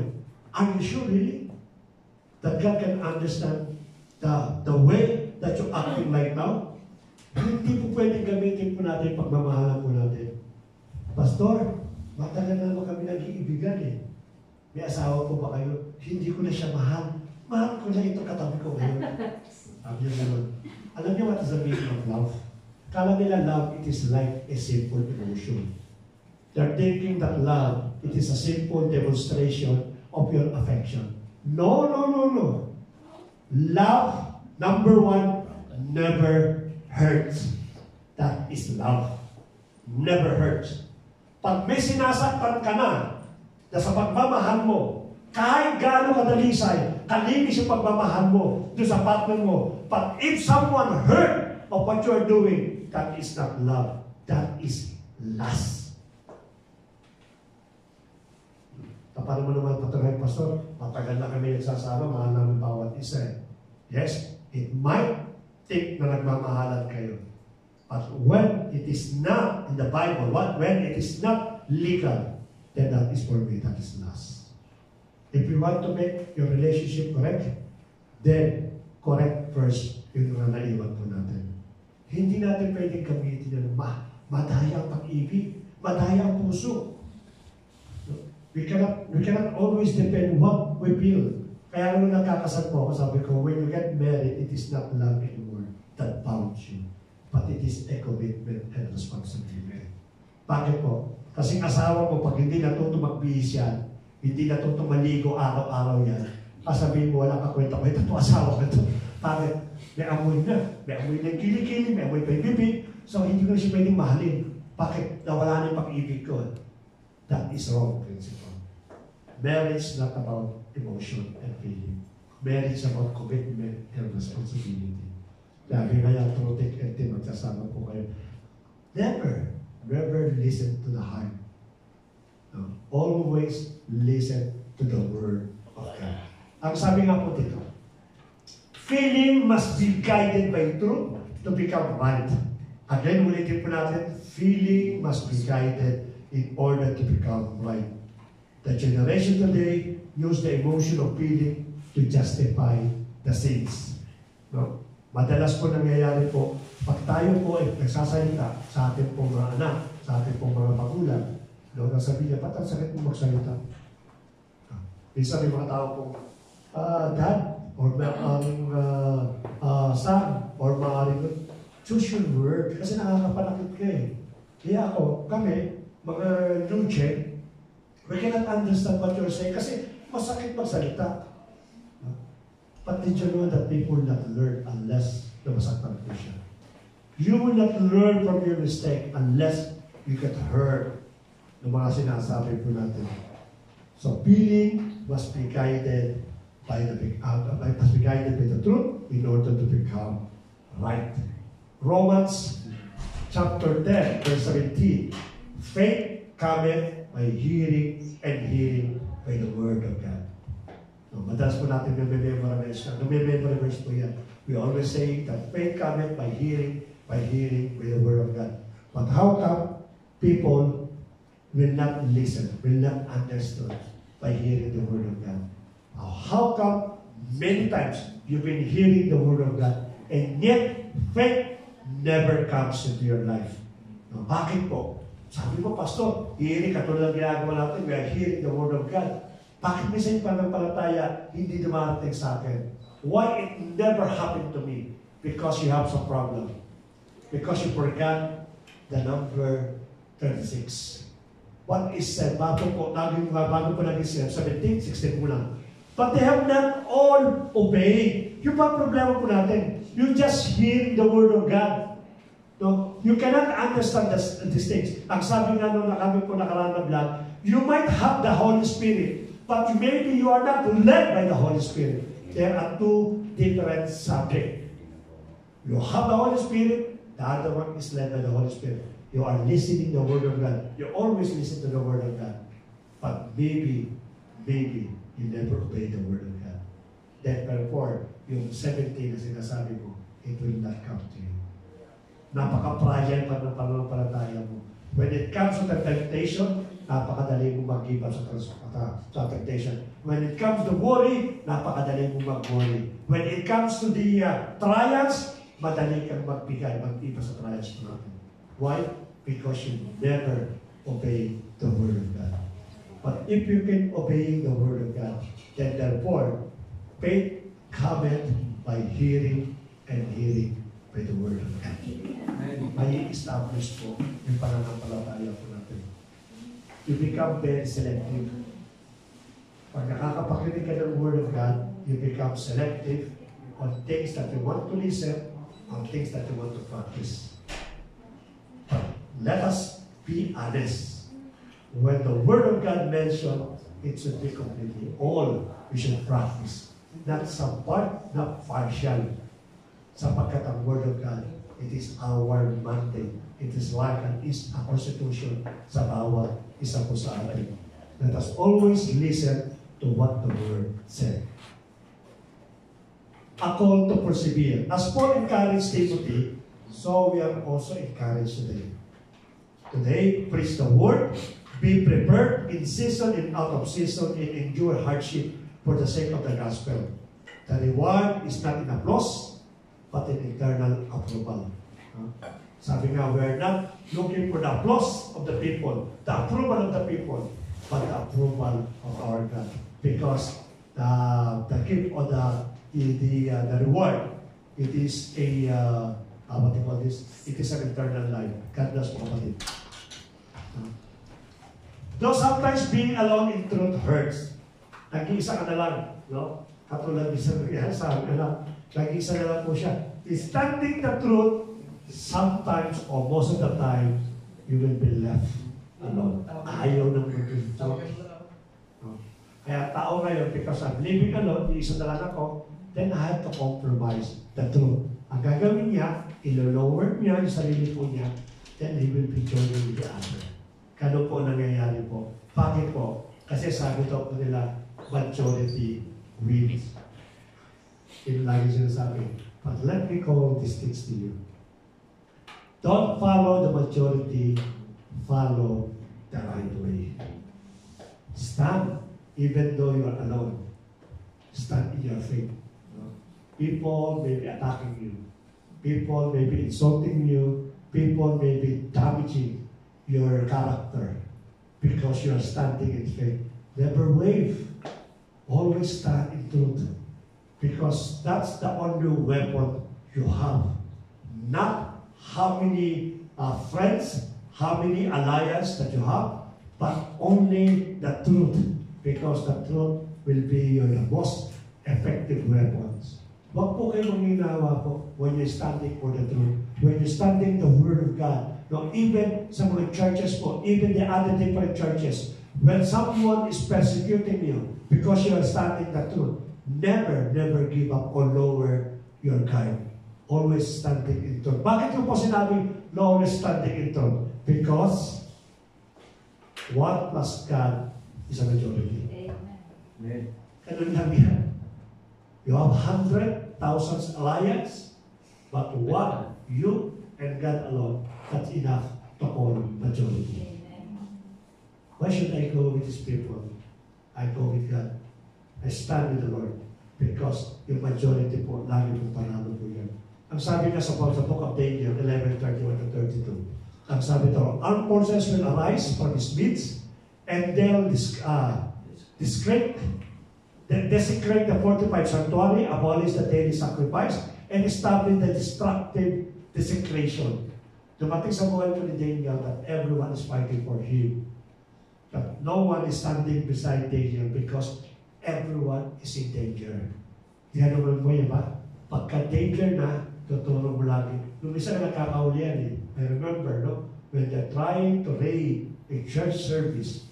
Are you sure, really? That God can understand the way that you're acting right now? Hindi po pwedeng gamitin po natin pagmamahalan po natin. Pastor, matagal na naman kami nag-iibigan eh. May asawa po ba kayo? Hindi ko na siya mahal. Mahal ko na ito katabi ko ngayon. Sabi niya gano'n. Alam niyo what is the meaning of love? Kala nila love, it is like a simple emotion. They're thinking that love, it is a simple demonstration of your affection. No. Love, number one, never hurts. That is love. Never hurts. Pag may sinasaktan ka na sa pagmamahal mo, kahit gaano kadalisay, kalinis yung pagmamahal mo doon sa partner mo. But if someone hurt of what you're doing, that is not love. That is lust. Paano mo naman patuloy, Pastor? Matagal na kami nagsasama, mahal namin bawat isa. Yes, it might think na nagmamahalan kayo. But when it is not in the Bible, when it is not legal, then that is for me, that is lust. If you want to make your relationship correct, then correct first yung mga naiwan po natin. Hindi natin pwedeng gamitin ng madaya ang pag-ibig, madaya ang puso. We cannot always depend what we feel. Kaya nung nagkakasal po ako, sabi ko, when you get married, it is not love anymore that bounds you, but it is a commitment and responsibility. Bakit po? Kasi asawa ko, pag hindi natuto magbihis yan, hindi natuto maligo araw-araw yan, sabihin mo, wala ka kwenta ko, ito asawa ko ito. Bakit? May amoy na. May amoy na kilikili, may amoy pa yung bibig. So, hindi ko siya pwedeng mahalin. Bakit? Nawala na yung pag-ibig ko. That is wrong principle. Marriage is not about emotion and feeling. Marriage is about commitment and responsibility. Sabi kaya, through thick and thin, magsasama po kayo. Never listen to the heart. No. Always listen to the word of God. Ang sabi nga po dito, feeling must be guided by truth to become right. Again, ulitin po natin, feeling must be guided in order to become right. The generation today use the emotion of feeling to justify the sins. No? Madalas po nangyayari po, pag tayo po ay nagsasalita sa ating pong mga anak, sa ating pong mga magulang, no, nasabi niya, ba't ang sakit mo magsalita? Minsan may mga tao pong, Dad, or son, or maaring, choose your word, kasi nakakapanakit ka eh. Kaya ako, kami, mga new gen, we cannot understand what you're saying, kasi masakit magsalita. But did you know that people will not learn unless masaktan ko siya? You will not learn from your mistake unless you get hurt ng mga sinasabi po natin. So feeling must be guided by the truth in order to become right. Romans chapter 10, verse 17. Faith cometh by hearing, and hearing by the word of God. So, madalas po natin memorize po yan. We always say that faith cometh by hearing by the word of God. But how come people will not listen, will not understand by hearing the word of God? How come many times you've been hearing the word of God and yet faith never comes into your life? No, bakit po? Sabi ko, Pastor, katulad ng ginagawa natin, we are hearing the word of God. Bakit minsan yung pananampalataya hindi dumarating sa akin? Why it never happened to me? Because you have some problem. Because you forgot the number 36. What is said? Bago po naging 17, 16 po lang. But they have not all obeyed. Yung pa problema po natin, you just hear the word of God. No? You cannot understand these things. Ang sabi nga nung kami po nakaraan na vlog, you might have the Holy Spirit, but maybe you are not led by the Holy Spirit. There are two different subjects. You have the Holy Spirit, the other one is led by the Holy Spirit. You are listening to the Word of God. You always listen to the Word of God. But maybe, you never obey the Word of God. Then therefore, yung 17 na sinasabi ko, it will not come to you. Napaka-fragile pa ng pananampalataya mo. When it comes to the temptation, napakadali mo mag-give up sa temptation. When it comes to worry, napakadali mo mag-worry. When it comes to the trials, madali kang magbigay, mag-iba sa trials mo natin. Why? Because you never obey the Word of God. But if you can obey the Word of God, then therefore, faith cometh by hearing, and hearing by the Word of God. May establish po yung pananampalataya po natin. You become very selective. Pag nakakapakinig ka ng Word of God, you become selective on things that you want to listen, on things that you want to practice. But let us be honest. When the Word of God mentioned, it should be completely all we should practice. Not some part, not partial. Sapagkat ang Word of God, it is our mandate. It is like an is a constitution sa bawat isa po sa atin. Let us always listen to what the Word said. A call to persevere. As Paul encouraged Timothy, so we are also encouraged today. Today, preach the Word, be prepared in season and out of season, and endure hardship for the sake of the gospel. The reward is not in applause, but in eternal approval. Sabi nga, we are not looking for the applause of the people, the approval of the people, but the approval of our God. Because the gift or the reward, it is a, what do you call this? It is an eternal life. God bless mo kapatid. Though sometimes being alone in truth hurts. Nag-iisa ka na lang, no? Katulad isa sa anak, nag-iisa na lang po siya. Standing the truth, sometimes or most of the time, you will be left alone. Ayaw ng truth. Kaya tao ngayon, because I'm living alone, isa na lang ako, then I have to compromise the truth. Ang gagawin niya, ilo-lower niya yung sarili po niya, then he will be joining the other. Kano po nangyayari po? Bakit po? Kasi sabi daw po nila, majority wins. Yung lagi sinasabi. But let me call these things to you. Don't follow the majority, follow the right way. Stand, even though you are alone. Stand in your faith. People may be attacking you. People may be insulting you. People may be damaging your character because you are standing in faith. Never wave. Always stand in truth. Because that's the only weapon you have. Not how many friends, how many alliances that you have, but only the truth. Because the truth will be your most effective weapons. Huwag po kayo manghinawa po when you're standing for the truth. When you're standing the Word of God. No, even sa mga churches po, even the other different churches, when someone is persecuting you because you are standing the truth, never give up or lower your guard. Always standing in truth. Bakit ko po sinabi, always standing in truth? Because 1 plus God is a majority. Amen. Ganun lang yan. You have 100,000 alliance, but one, you and God alone, that's enough to call majority. Why should I go with these people? I go with God. I stand with the Lord. Because yung majority po, lagi po panalo po yan. Ang sabi nga sa book of Daniel 11:31-32, ang sabi ito, armed forces will arise from his midst, and they'll desecrate the fortified sanctuary, abolish the daily sacrifice, and establish the destructive desecration. Dumating sa buhay po ni Daniel that everyone is fighting for him. But no one is standing beside Daniel because everyone is in danger. Yan naman mo yan ba? Pagka danger na, tutulong mo lagi. Nung isa na nakakaulian eh. I remember, no? When they're trying to raid a church service,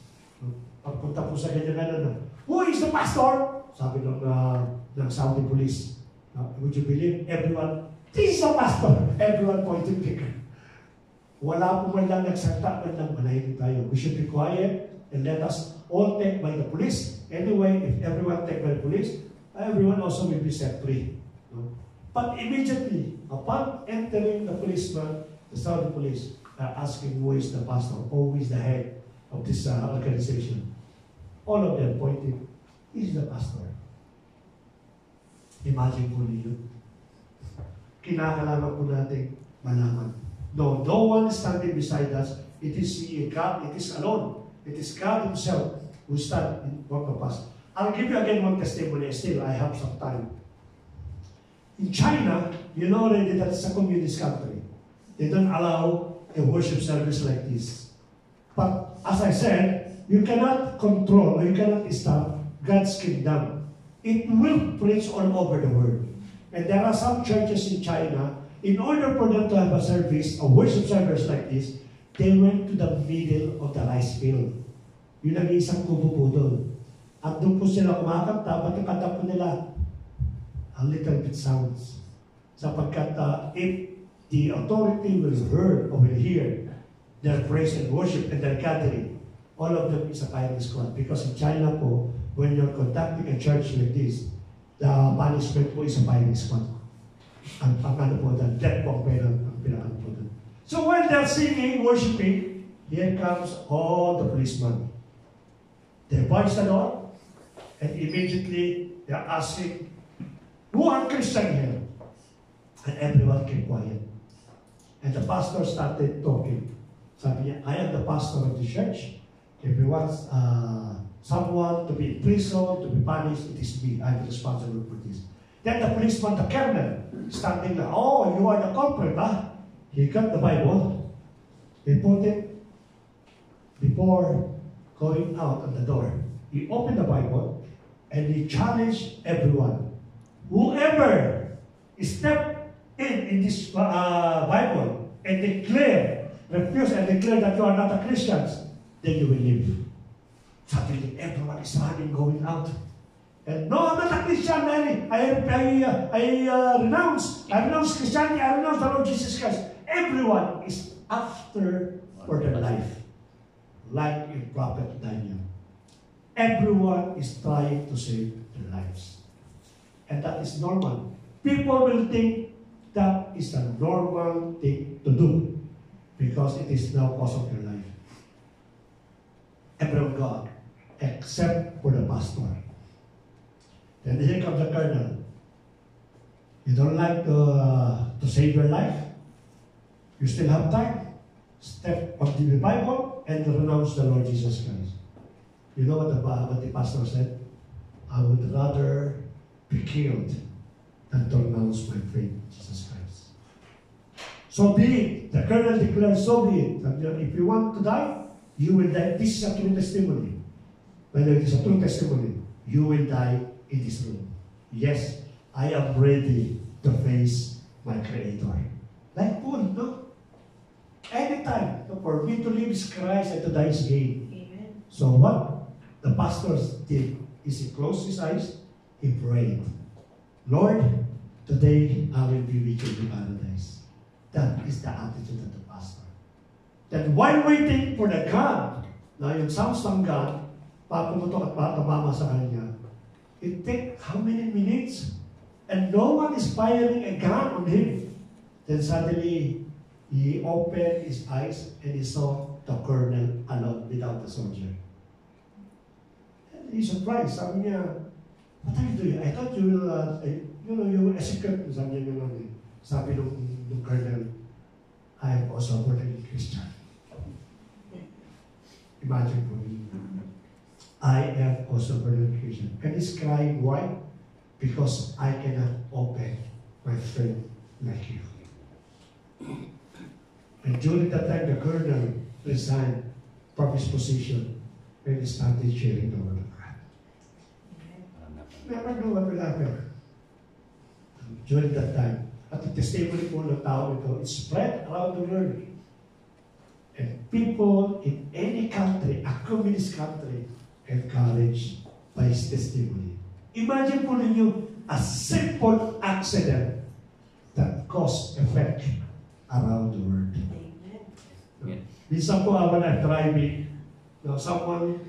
pagpunta po sa ganyan, who is the pastor? Sabi ng Saudi police. Would you believe? Everyone, this is the pastor. Everyone pointed finger. Wala po man lang nagsalta, man lang manahimik tayo. We should be quiet and let us all take by the police. Anyway, if everyone take by the police, everyone also will be set free. No? But immediately, upon entering the policeman, the Saudi police are asking who is the pastor, who is the head of this organization. All of them pointed, he's the pastor. Imagine po ninyo. Kinakailangan po natin malaman. No one is standing beside us. It is God, it is alone. It is God Himself who stands in front of us. I'll give you again one testimony. Still, I have some time. In China, you know already that it's a communist country. They don't allow a worship service like this. But as I said, you cannot control or you cannot stop God's kingdom. It will preach all over the world. And there are some churches in China, in order for them to have a service, a worship service like this, they went to the middle of the rice field. Yung nag-iisang kubo po doon. At doon po sila kumakanta, at yung kanta po nila, a little bit sounds. Sapagkat if the authority will hear their praise and worship and their gathering, all of them is a firing squad. Because in China po, when you're conducting a church like this, the punishment po is a firing squad. Ang pangano po doon, death po ang pinakano po doon. So while they're singing, worshiping, here comes all the policemen. They barge the door, and immediately they're asking, who are Christian here? And everyone kept quiet. And the pastor started talking. Sabi niya, I am the pastor of the church. If you want someone to be in prison, to be punished, it is me. I'm responsible for this. Then the policeman, the colonel, standing there, oh, you are the culprit, huh? He got the Bible. He put it before going out of the door. He opened the Bible and he challenged everyone. Whoever step in this Bible and refuse and declare that you are not a Christian, then you will leave. Suddenly, everyone is running, going out. And no, I'm not a Christian, I renounce Christianity, I renounce the Lord Jesus Christ. Everyone is after for their life, like in Prophet Daniel. Everyone is trying to save their lives. And that is normal. People will think that is a normal thing to do because it is now cause of their life. Everyone God, except for the pastor. Then here comes the colonel. You don't like to save your life? You still have time. Step onto the Bible and renounce the Lord Jesus Christ. You know what the pastor said? I would rather be killed than to renounce my faith in Jesus Christ. So be it. The colonel declares, so be it. If you want to die, you will die. This is a true testimony. Whether it is a true testimony, you will die in this room. Yes, I am ready to face my Creator. Like Paul, no? Anytime. For me to live is Christ and to die is gain. Amen. So what the pastor did is he closed his eyes, he prayed, Lord, today I will be with you in paradise. That is the attitude of the pastor. That while waiting for the gun, na yung Samsung gun, papumutok at tumama sa kanya, it takes how many minutes? And no one is firing a gun on him. Then suddenly, he opened his eyes and he saw the colonel alone without the soldier. And he's surprised. Sabi niya, what are you doing? I thought you will, you will execute. Sabi niya gano'n. Sabi nung colonel, I am also a born again Christian. Imagine po. I am also a born again Christian. And he's crying, why? Because I cannot open my faith like you. And during that time, the colonel resigned from his position and he started sharing the word of God. Never know what will happen. During that time, at the testimony po ng tao ito, it spread around the world. And people in any country, a communist country, encouraged by his testimony. Imagine po ninyo a simple accident that caused effect around the world. Amen. Minsan po when I'm driving, someone,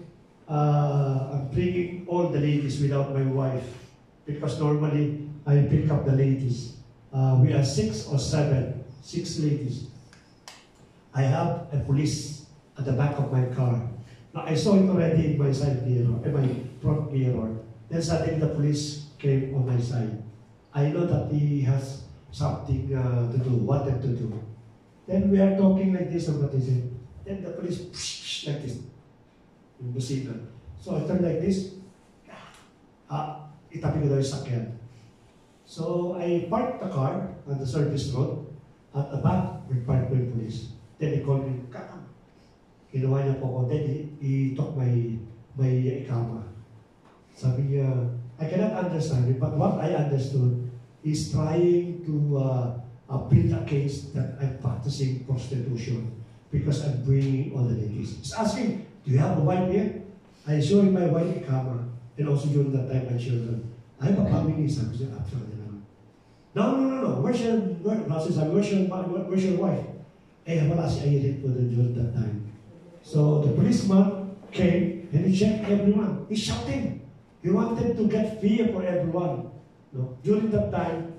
I'm bringing all the ladies without my wife because normally I pick up the ladies. We are 6 or 7, 6 ladies. I have a police at the back of my car. Now I saw it already in my side mirror, in my front mirror. Then suddenly the police came on my side. I know that he has something to do, wanted to do. Then we are talking like this, and what is it? Then the police, like this, yung busina. So I turn like this, itabi ko daw yung sakyan. So I parked the car on the service road. At the back, we parked the police. Then he called me, kakam. Ginawa niya po ako. Then he took my ikama. Sabi niya, I cannot understand it, but what I understood is trying to build a case that I'm practicing prostitution because I'm bringing all the ladies. He's asking, do you have a wife here? I showed my wife ikama, and also during that time my children. I have a family, sabi siya, actually. No. Where's your wife? Eh, wala si Irene po during that time. So the policeman came and he checked everyone. He's shouting. He wanted to get fear for everyone. No? During that time,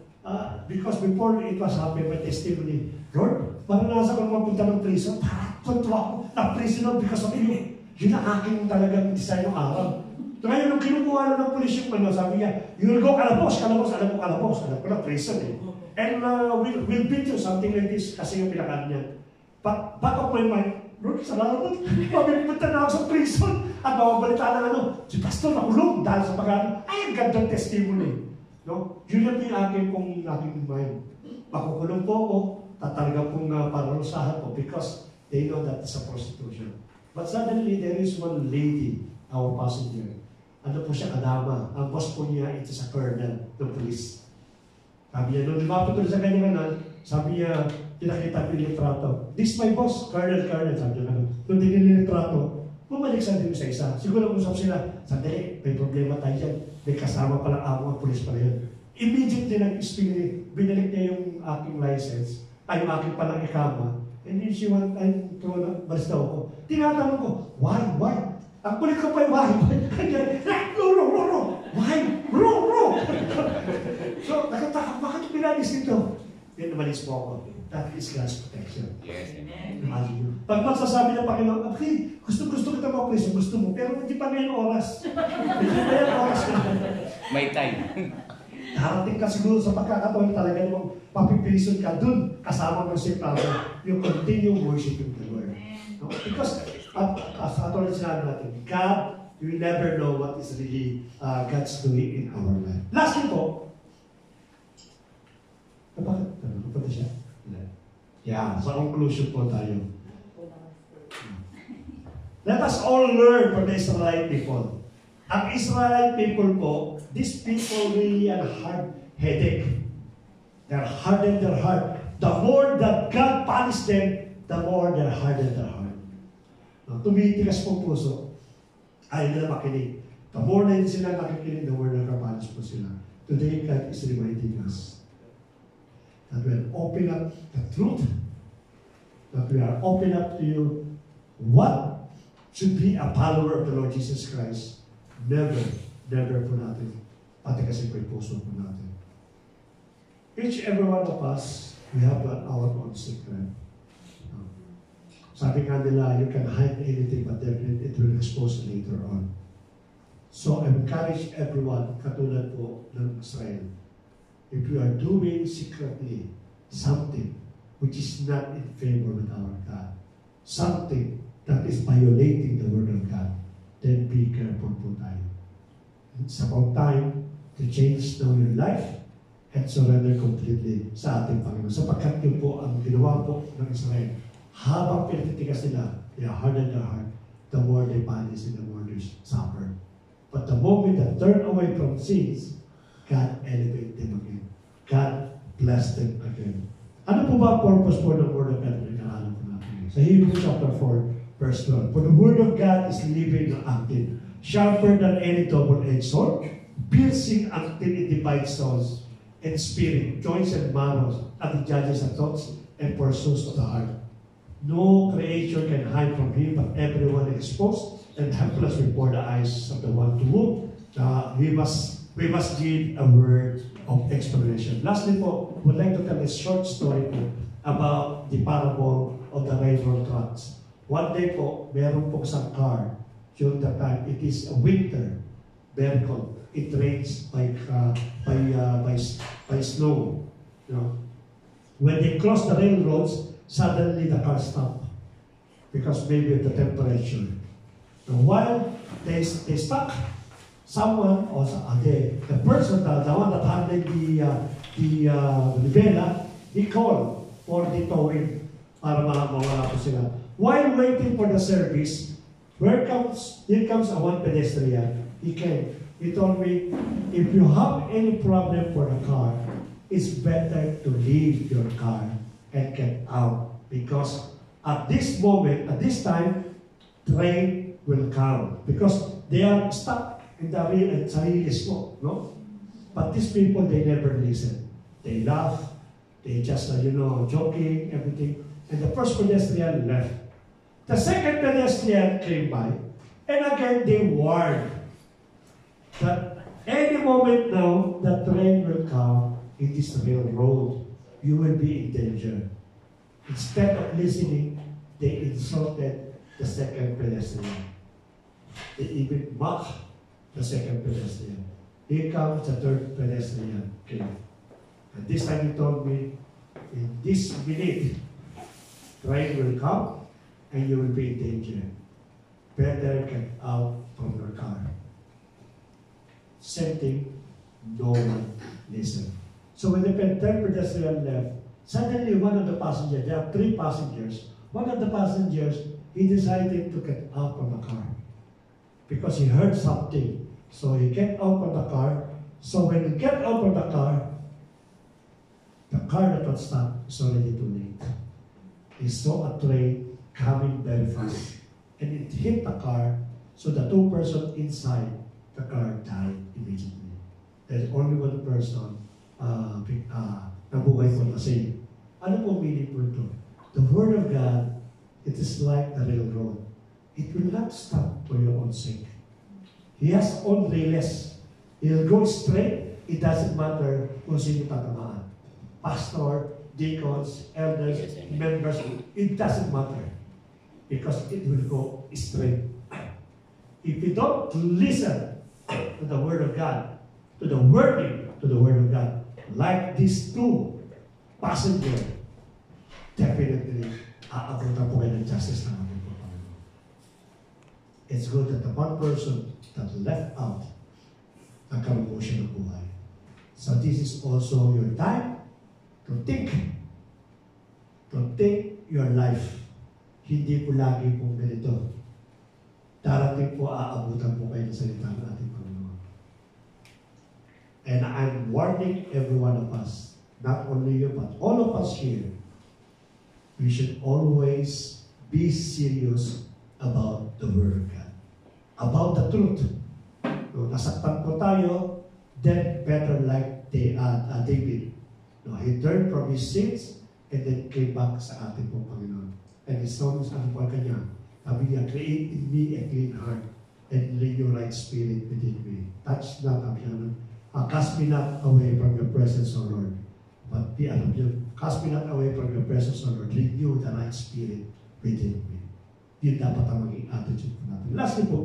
because before it was happened, my testimony, Lord, parang nasa ko mapunta ng prison, parang tuntua ako na-prisoner because of you. Yun ang aking talagang design ng araw. So ngayon, nung kinukuha na ng police yung sabi niya, you will go kalabos, alam ko na prison eh. And we'll beat you, something like this, kasi yung pinakaan niya. Back of my mind, Lord, salamat, mabipunta na ako sa prison, at mababalita na si Pastor nakulong dahil sa pagkaan. Ay, ang gandang testimony. No? Yun yung aking mind. Makukulong po ako, tatalaga pong parusahan ko because they know that it's a prostitution. But suddenly, there is one lady, our passenger. Ano po siya, kadama. Ang boss po niya, it is a colonel ng police. Sabi niya, nung lumapit ko sa kanya sabi niya, tinakita ko yung litrato. This is my boss, colonel, sabi niya gano'n. Nung tinili yung litrato, bumalik sa din sa isa. Siguro usap sila, sandali, may problema tayo dyan. May kasama palang amo ang police pala yun. Immediately nag-speak, binalik niya yung aking license, ay yung aking palang ikama, and then she went, balis daw ako. Tinatanong ko, why? Ang kulit ko pa yung why? No. Why? Wrong. So, nakataka, bakit pinalis dito? Then umalis po ako. That is God's protection. Yes. Imagine nyo. Pag magsasabi ng Panginoon, okay, gusto kita mga gusto mo, pero hindi pa ngayon oras. May time. Darating ka siguro sa pagkakataon talaga namang papipilison ka dun, kasama mo si Father, you continue worshiping the Lord. No? Because, as atulad sinabi natin, God, you will never know what is really God's doing in our life. Lastly po, bakit? Ano siya? Yeah, sa conclusion po tayo. Let us all learn from the Israelite people. Ang Israelite people po, these people really are hard-headed. They're hardened their heart. The more that God punished them, the more they're hardened their heart. Tumitigas po puso, ayaw nila makinig. The more na sila nakikinig, the more nakapanis po sila. Today, God is reminding us that we are open up the truth, that we are open up to you what should be a follower of the Lord Jesus Christ. Never po natin. Pati kasi po yung puso po natin. Each every one of us, we have our own secret. Sabi nga nila, you can hide anything, but definitely it will expose later on. So I encourage everyone, katulad po ng Israel, if you are doing secretly something which is not in favor with our God, something that is violating the Word of God, then be careful po tayo. It's about time to change now your life and surrender completely sa ating Panginoon. Sapagkat yun po ang ginawa po ng Israel. Habang pinatitigas nila, they hardened their heart, the more they punish and the more they suffer. But the moment they turn away from sins, God elevated them again. God blessed them again. Ano po ba ang purpose po ng Word of God na inaalam po natin? Sa Hebrews chapter 4, verse 12. For the Word of God is living and active, sharper than any double-edged sword, piercing until it divides souls and spirit, joints and marrows, and it judges the thoughts and pursuits of the heart. No creature can hide from Him, but everyone is exposed and helpless before the eyes of the one to whom we must give a word of explanation. Lastly po, I would like to tell a short story po about the parable of the railroad tracks. One day po, meron po isang car. During that time, it is a winter, very cold. It rains by snow. You know, when they cross the railroads, suddenly the car stopped because maybe of the temperature. And while they stuck, someone or the person, the one that handled the vela, he called for the towing para mawala po sila. While waiting for the service, here comes a one pedestrian. He came. He told me, if you have any problem for the car, it's better to leave your car and get out. Because at this moment, at this time, train will come because they are stuck in the sarilismo, no? But these people, they never listen. They laugh, they just, joking, everything. And the first pedestrian left. The second pedestrian came by, and again they warned that any moment now, the train will come, it is the real road. You will be in danger. Instead of listening, they insulted the second pedestrian. They even mocked the second pedestrian. Here comes the third pedestrian. Okay. And this time he told me, in this minute, train will come and you will be in danger. Better get out from your car. Same thing, no one listened. So when the third pedestrian left, suddenly one of the passengers, there are 3 passengers, one of the passengers, he decided to get out from the car because he heard something. So he get out from the car. So when he get out from the car that was stopped is already too late. He saw a train coming very fast, and it hit the car. So the 2 persons inside the car died immediately. There's only 1 person nabuhay po kasi. Ano po meaning po ito? The Word of God, it is like the railroad. It will not stop for your own sake. He has own rails. He'll go straight. It doesn't matter kung sino tatamaan. Pastor, deacons, elders, members, it doesn't matter. Because it will go straight. If you don't listen to the Word of God, to the wording, to the Word of God, like these 2 passengers, definitely aabutan po kayo ng justice ng ating Panginoon. It's good that the one person that left out, nagkaroon po siya ng buhay. So this is also your time to think your life. Hindi po lagi pong ganito. Darating po, aabutan po kayo ng salita ng ating Panginoon. And I'm warning every one of us, not only you, but all of us here, we should always be serious about the Word of God. About the truth. No, nasaktan po tayo, then better like David. No, he turned from his sins and then came back sa ating pong Panginoon. And his songs, ano po kanya? Sabi niya, create in me a clean heart and renew your right spirit within me. Touch not, cast me not away from your presence, O Lord. But cast me not away from your presence, O Lord. Renew the right spirit within me. Yun dapat ang maging attitude po natin. Lastly po,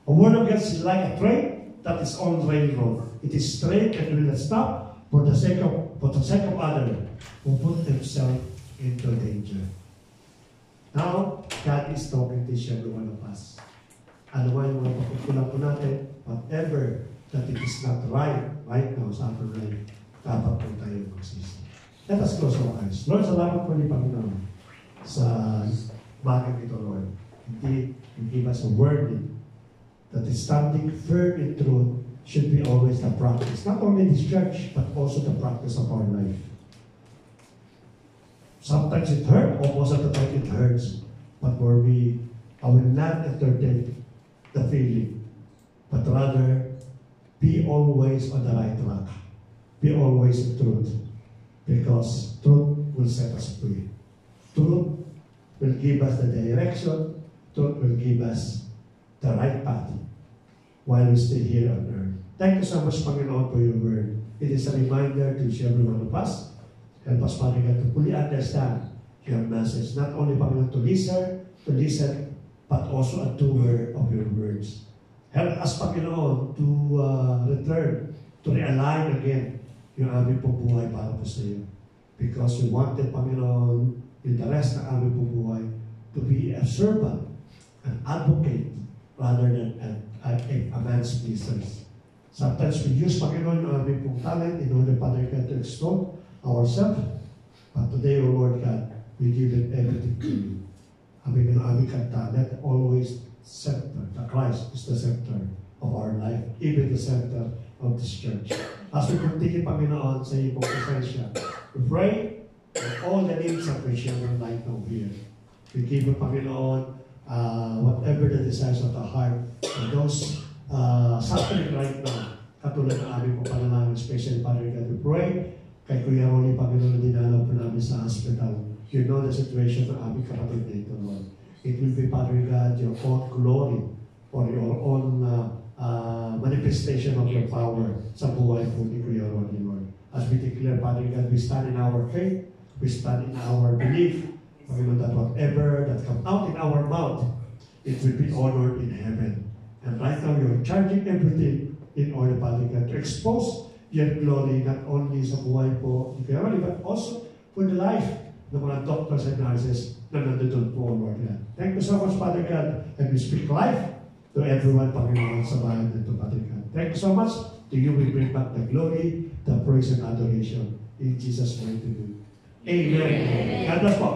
a word of God is like a train that is on railroad. It is straight and will not stop for the sake of others who put themselves into danger. Now, God is talking to each every one of us. Ano man yung mga pagkukulang po natin, whatever that it is not right now sa ating life, dapat po tayo magsisi. Let us close our eyes. Lord, salamat po ni Panginoon sa bagay ito, Lord. Indeed, you give us a word that is standing firm in truth should be always the practice. Not only this church, but also the practice of our life. Sometimes it hurts, most of the time it hurts. But for me, I will not entertain the feeling, but rather be always on the right track. Be always in truth. Because truth will set us free. Truth will give us the direction. Truth will give us the right path while we stay here on earth. Thank you so much, Panginoon, for your word. It is a reminder to every one of us. Help us, Panginoon, to fully understand your message. Not only, Panginoon, to listen, but also a doer of your words. Help us, Panginoon, to return, to realign again yung aming buhay para po sa iyo. Because we wanted, Panginoon, in the rest ng aming buhay to be a servant, an advocate, rather than a man's pleasers. Sometimes we use, Panginoon, yung aming pong talent in order, Father God, to extol ourselves. But today, O Lord God, we give it everything to you. Aming kanta, let always center, the Christ is the center of our life, even the center of this church. As we continue, Panginoon, sa iyong presensya, we pray that all the needs of the children right now here We give you, Panginoon, whatever the desires of the heart. And those suffering right now, katulad ng aming panalangin, especially, Father God, we pray kay Kuya Rolly, Panginoon, dinalaw po namin sa hospital. You know the situation ng aming kapatid dito, Lord. It will be, Father God, your own glory for your own manifestation of your power sa buhay po ni Kuya Rolly, Lord. As we declare, Father God, we stand in our faith, we stand in our belief, Panginoon, that whatever that comes out in our mouth, it will be honored in heaven. And right now, you're charging everything in order, Father God, to expose your glory, not only sa buhay po ni Kuya Rolly, but also for the life ng mga doctors and nurses na nandun po, Lord God. Thank you so much, Father God, and we speak life to everyone, Panginoon, sa bayan nito, Father God. Thank you so much. To you we bring back the glory, the praise, and adoration. In Jesus' mighty name. Amen. God bless po.